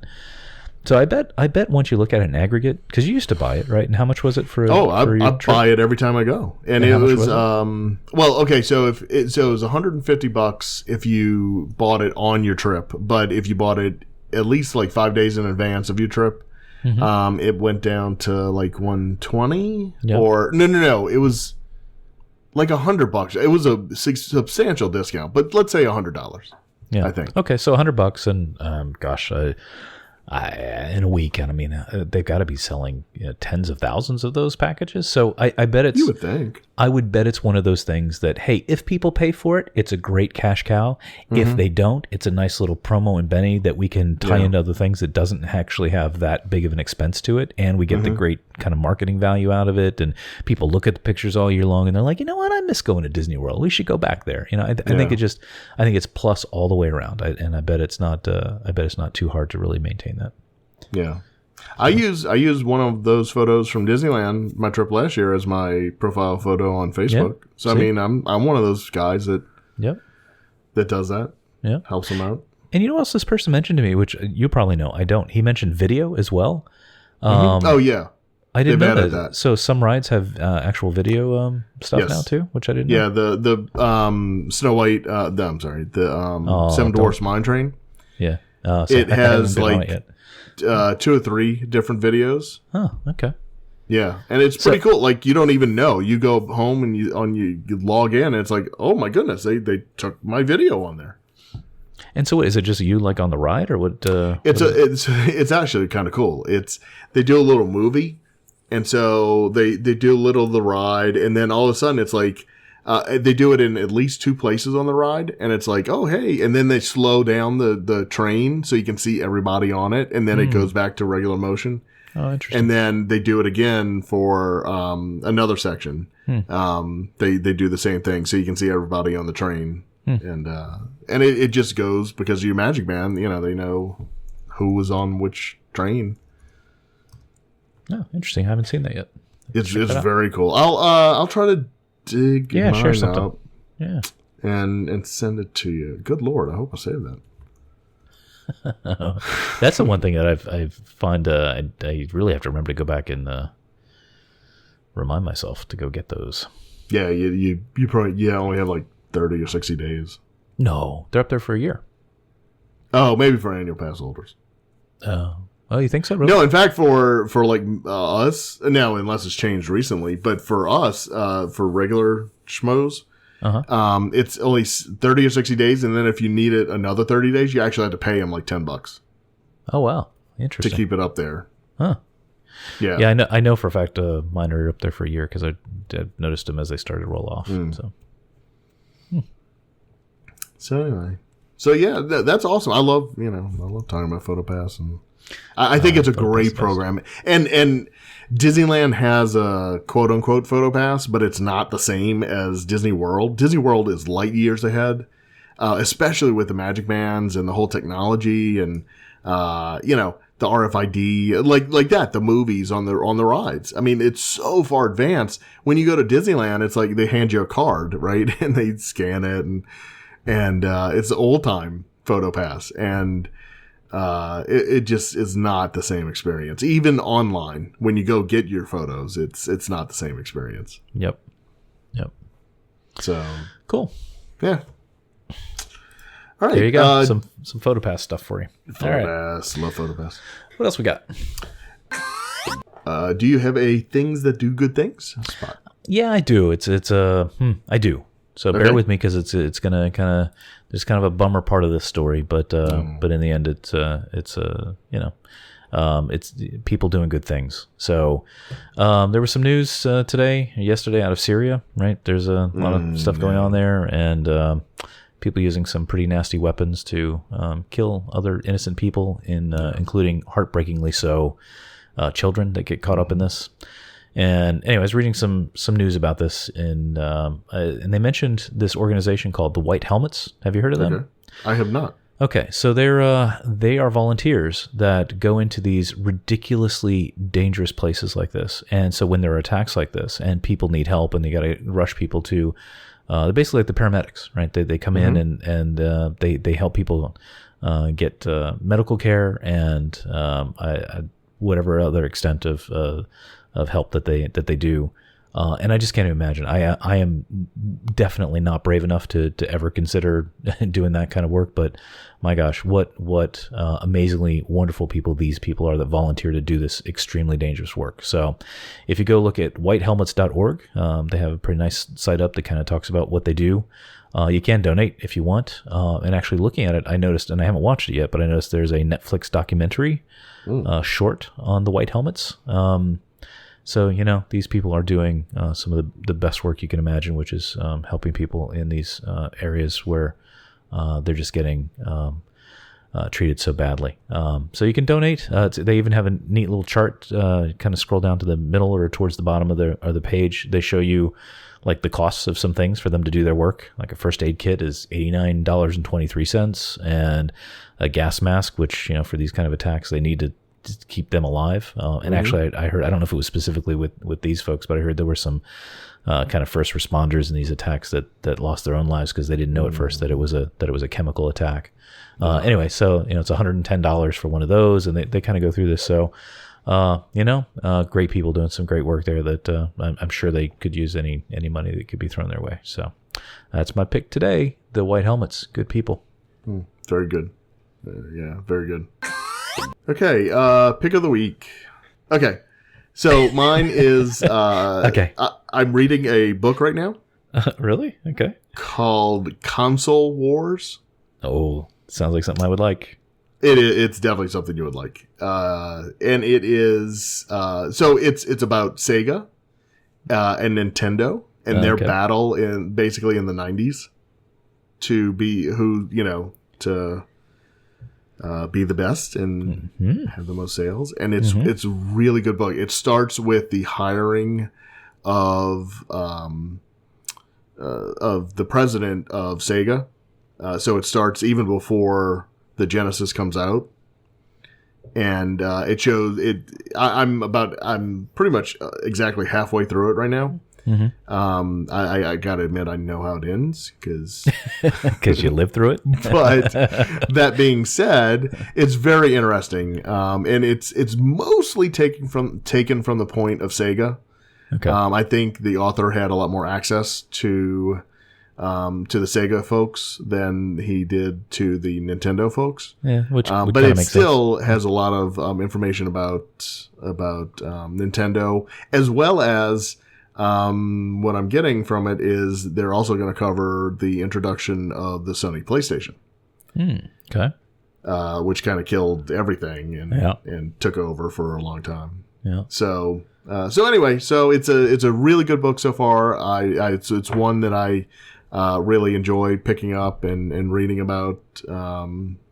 So I bet once you look at it in aggregate, because you used to buy it, right? And how much was it for? I buy it every time I go, and it was So it was $150 if you bought it on your trip, but if you bought it at least like 5 days in advance of your trip, it went down to like $120 or no, it was like $100. It was a substantial discount, but let's say $100. Yeah, I think. Okay, so $100, and in a week, and I mean, they've got to be selling tens of thousands of those packages. So I bet it's. You would think. I would bet it's one of those things that, hey, if people pay for it, it's a great cash cow. If they don't, it's a nice little promo in Benny that we can tie into other things that doesn't actually have that big of an expense to it, and we get the great kind of marketing value out of it. And people look at the pictures all year long, and they're like, you know what, I miss going to Disney World. We should go back there. I think I think it's plus all the way around. I bet it's not. I bet it's not too hard to really maintain that. Yeah. I use one of those photos from Disneyland, my trip last year, as my profile photo on Facebook. So I mean, I'm one of those guys that does that. Yeah, helps them out. And you know what else this person mentioned to me, which you probably know, I don't. He mentioned video as well. Oh yeah, I didn't know that. So some rides have actual video stuff now too, which I didn't know. Yeah, the Snow White. The Seven Dwarfs Mine Train. Yeah, it has like 2 or 3 different videos. Oh, okay. Yeah, and it's pretty cool. Like, you don't even know. You go home and you log in, and it's like, oh my goodness, they took my video on there. And so, what, is it just you like on the ride, or what? It's actually kind of cool. They do a little movie And so they do a little of the ride, and then all of a sudden it's like, they do it in at least 2 places on the ride, and it's like, oh, hey. And then they slow down the train so you can see everybody on it, and then it goes back to regular motion. Oh, interesting. And then they do it again for another section. They do the same thing so you can see everybody on the train. And it just goes because you're Magic Man, you know, they know who was on which train. Oh, interesting. I haven't seen that yet. It's very cool. I'll try to dig share mine something. up Yeah. and send it to you. Good Lord, I hope I saved that. That's the one thing that I find I really have to remember to go back and remind myself to go get those. Yeah, you probably only have like 30 or 60 days. No, they're up there for a year. Oh, maybe for annual pass holders. Oh, you think so? Really? No, in fact, for like us now, unless it's changed recently, but for us, for regular schmoes, it's only 30 or 60 days, and then if you need it another 30 days, you actually have to pay them like $10. Oh wow, interesting. To keep it up there. Huh. Yeah. Yeah, I know for a fact mine are up there for a year because I noticed them as they started to roll off. So anyway, so yeah, that's awesome. I love talking about Photopass, and I think it's a great program. And Disneyland has a quote unquote Photopass, but it's not the same as Disney World. Disney World is light years ahead, especially with the Magic Bands and the whole technology and the RFID, like that, the movies on the rides. I mean, it's so far advanced. When you go to Disneyland, it's like they hand you a card, right? And they scan it, and it's old time Photopass, and it just is not the same experience. Even online, when you go get your photos, it's not the same experience. Yep. So cool. Yeah. All right. There you go. Some Photopass stuff for you. Photopass. Love Photopass. What else we got? Do you have a things that do good things spot? Yeah, I do. I do. So bear with me because it's gonna kind of there's kind of a bummer part of this story, but in the end it's people doing good things. So there was some news yesterday out of Syria, right? There's a lot of stuff going on there, and people using some pretty nasty weapons to kill other innocent people, including heartbreakingly so children that get caught up in this. And anyway, I was reading some news about this, and they mentioned this organization called the White Helmets. Have you heard of them? Okay. I have not. Okay, so they are volunteers that go into these ridiculously dangerous places like this. And so when there are attacks like this, and people need help, and they got to rush people to, they're basically like the paramedics, right? They come in and they help people get medical care and whatever other extent of help that they do, and I just can't imagine. I am definitely not brave enough to ever consider doing that kind of work. But my gosh, what amazingly wonderful people these people are that volunteer to do this extremely dangerous work. So, if you go look at whitehelmets.org, they have a pretty nice site up that kind of talks about what they do. You can donate if you want. And actually, looking at it, I noticed, and I haven't watched it yet, but I noticed there's a Netflix documentary short on the White Helmets. So, these people are doing some of the best work you can imagine, which is helping people in these areas where they're just getting treated so badly. So you can donate. They even have a neat little chart. Kind of scroll down to the middle or towards the bottom of the page. They show you like the costs of some things for them to do their work. Like a first aid kit is $89.23, and a gas mask, which for these kind of attacks they need to keep them alive. And actually, I heard, I don't know if it was specifically with these folks, but I heard there were some kind of first responders in these attacks that lost their own lives because they didn't know at first that it was a chemical attack. Anyway, so it's $110 for one of those, and they kind of go through this. So great people doing some great work there that I'm sure they could use any money that could be thrown their way. So that's my pick today. The White Helmets, good people. Very good. Yeah, very good. Okay, pick of the week. Okay, so mine is okay. I'm reading a book right now. Really? Okay. Called Console Wars. Oh, sounds like something I would like. It's definitely something you would like. And it is so it's about Sega and Nintendo and their battle basically in the 90s to be to be the best and have the most sales. And it's a really good book. It starts with the hiring of the president of Sega. So it starts even before the Genesis comes out, and it shows it. I'm pretty much exactly halfway through it right now. Mm-hmm. I gotta admit, I know how it ends because you lived through it. But that being said, it's very interesting, and it's mostly taken from the point of Sega. Okay. I think the author had a lot more access to the Sega folks than he did to the Nintendo folks. Yeah, which but it still has a lot of information about Nintendo, as well as what I'm getting from it is they're also going to cover the introduction of the Sony PlayStation. Okay. Which kind of killed everything and took over for a long time. Yeah. So anyway, it's a really good book so far. It's one that I really enjoy picking up and reading about.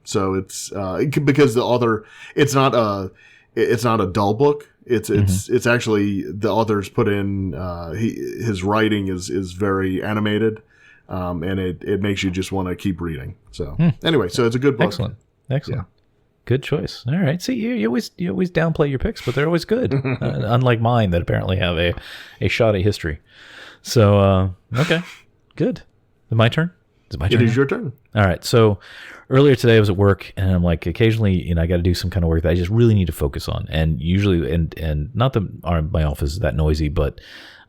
So it's because the author, it's not a dull book. It's actually the author's put in his writing is very animated, and it makes you just want to keep reading. So anyway, so it's a good book. Excellent. Yeah. Good choice. All right. See, you always downplay your picks, but they're always good. Unlike mine, that apparently have a shoddy history. So okay, good. Is it my turn? It is your turn. All right. So earlier today I was at work, and I'm like, occasionally, I got to do some kind of work that I just really need to focus on. And usually, and not that my office is that noisy, but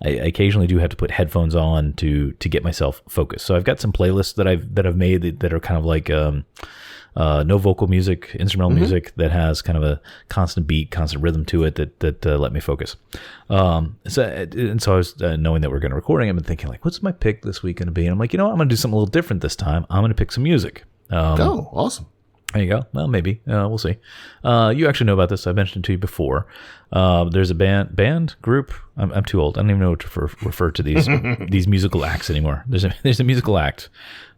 I occasionally do have to put headphones on to get myself focused. So I've got some playlists that I've made that are kind of like no vocal music, instrumental music that has kind of a constant beat, constant rhythm to it that let me focus. So I was knowing that we're going to recording, I've been thinking like, what's my pick this week going to be? And I'm like, I'm going to do something a little different this time. I'm going to pick some music. Awesome. There you go. Well, maybe we'll see. You actually know about this. I mentioned it to you before. There's a band group. I'm too old. I don't even know what to refer to these these musical acts anymore. There's a musical act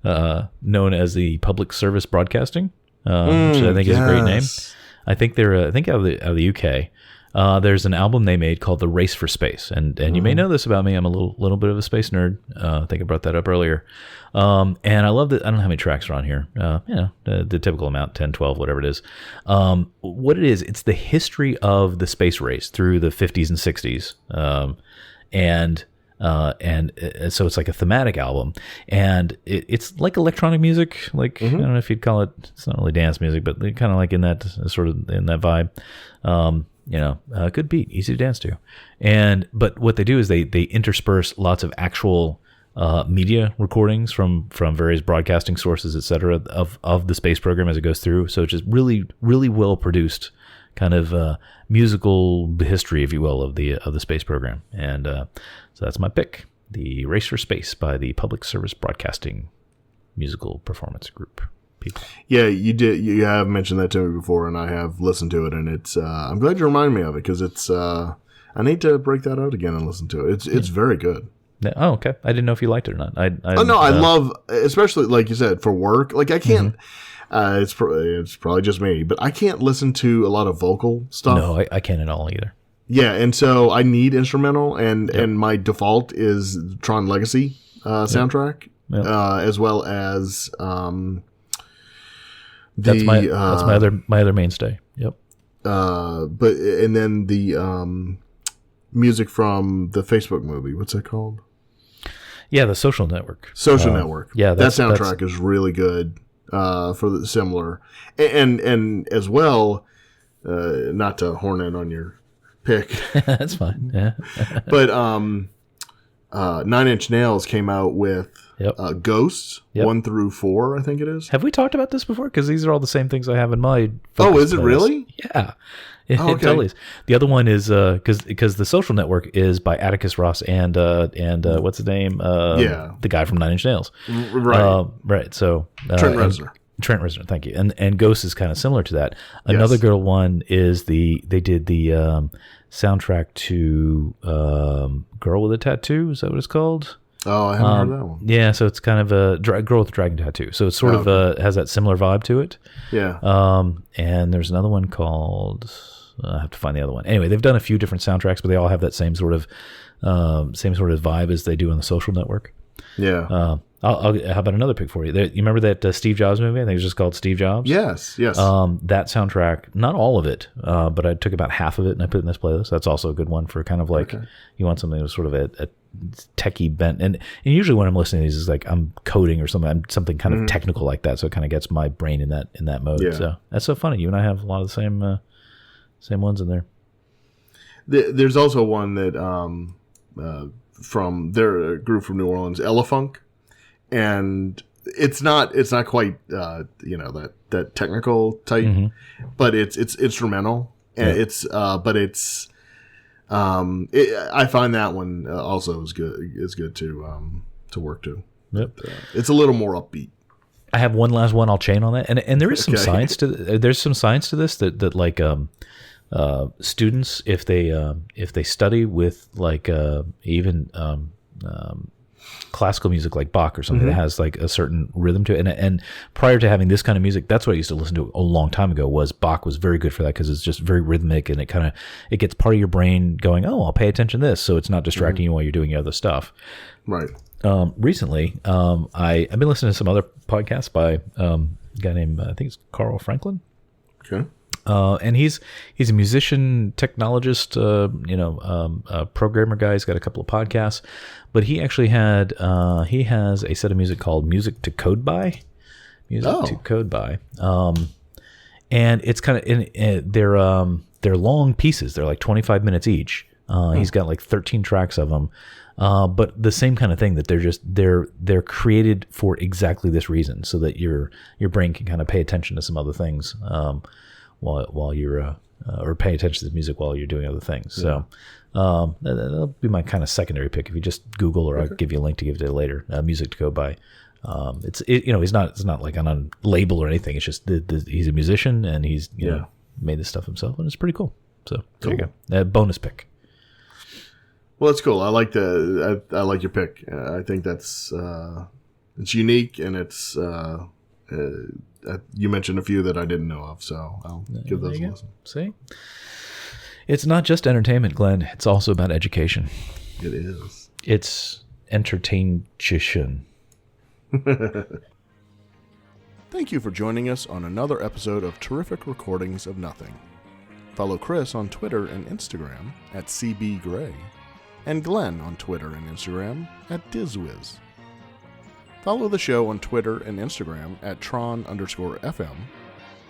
known as the Public Service Broadcasting, which I think is a great name. I think they're out of the UK. There's an album they made called The Race for Space, and you may know this about me. I'm a little bit of a space nerd. I think I brought that up earlier. And I love that. I don't know how many tracks are on here. The typical amount, 10, 12, whatever it is. What it is, it's the history of the space race through the 50s and 60s. And so it's like a thematic album, and it's like electronic music. Like, I don't know if you'd call it, it's not really dance music, but kind of like in that sort of, in that vibe. Good beat, easy to dance to. But what they do is they intersperse lots of actual media recordings from various broadcasting sources, et cetera, of the space program as it goes through. So it's just really, really well produced kind of musical history, if you will, of the space program. And so that's my pick, The Race for Space by the Public Service Broadcasting Musical Performance Group. People. Yeah, you did. You have mentioned that to me before, and I have listened to it, and it's. I'm glad you reminded me of it because it's. I need to break that out again and listen to it. It's very good. Oh, okay. I didn't know if you liked it or not. I love, especially like you said, for work. Like I can't. It's probably just me, but I can't listen to a lot of vocal stuff. No, I can't at all either. Yeah, and so I need instrumental, and my default is Tron Legacy soundtrack, as well as. That's my other mainstay. Yep. And then the music from the Facebook movie. What's that called? Yeah, The Social Network. Social Network. Yeah, that soundtrack is really good. For the similar, and as well, not to horn in on your pick. That's fine. Yeah. But 9 Inch Nails came out with. Ghosts 1 through 4, I think it is. Have we talked about this before? Because these are all the same things I have in my. Oh, is it really? Yeah, it totally is. The other one is because the Social Network is by Atticus Ross and what's his name? The guy from 9 Inch Nails. Right. Right. So Trent Reznor. Trent Reznor, thank you. And Ghost is kind of similar to that. Another girl one is they did the soundtrack to Girl with a Tattoo. Is that what it's called? Oh, I haven't heard that one. Yeah, so it's kind of a girl with a dragon tattoo. So it's sort of has that similar vibe to it. Yeah. And there's another one called. I have to find the other one. Anyway, they've done a few different soundtracks, but they all have that same sort of vibe as they do on The Social Network. Yeah. How about another pick for you? You remember that Steve Jobs movie? I think it was just called Steve Jobs. Yes. That soundtrack, not all of it, but I took about half of it and I put it in this playlist. That's also a good one for kind of like you want something that's sort of a techie bent. And usually when I'm listening to these, it's like I'm coding or something kind of technical like that. So it kind of gets my brain in that mode. Yeah. So that's so funny. You and I have a lot of the same ones in there. There's also one that from their group from New Orleans, Elefunk. And it's not quite that technical type, but it's instrumental, and I find that one also is good to work to. Yep. It's a little more upbeat. I have one last one I'll chain on that, and there is some science to this that like students if they study with like even classical music like Bach or something that has like a certain rhythm to it. And prior to having this kind of music, that's what I used to listen to a long time ago. Was Bach was very good for that because it's just very rhythmic and it gets part of your brain going, oh, I'll pay attention to this, so it's not distracting you while you're doing your other stuff. Right. Recently, I've been listening to some other podcasts by a guy named I think it's Carl Franklin. Okay. And he's a musician, technologist, programmer guy. He's got a couple of podcasts, but he actually he has a set of music called Music to Code By. And it's kind of they're long pieces. They're like 25 minutes each. He's got like 13 tracks of them. But the same kind of thing that they're created for exactly this reason, so that your brain can kind of pay attention to some other things. While you're or pay attention to the music while you're doing other things. So that'll be my kind of secondary pick. If you just Google, or I'll give you a link to give it later. Music to Go By. It's not like on a label or anything. It's just he's a musician and he's made this stuff himself, and it's pretty cool. So there you go. Bonus pick. Well, that's cool. I like your pick. I think that's it's unique, and it's. You mentioned a few that I didn't know of, so I'll give those a listen. See? It's not just entertainment, Glenn. It's also about education. It is. It's entertainment. Thank you for joining us on another episode of Terrific Recordings of Nothing. Follow Chris on Twitter and Instagram at CBGray, and Glenn on Twitter and Instagram at DizWiz. Follow the show on Twitter and Instagram at Tron_FM,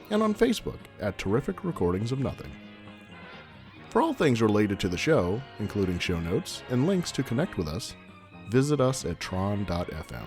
and on Facebook at Terrific Recordings of Nothing. For all things related to the show, including show notes and links to connect with us, visit us at Tron.fm.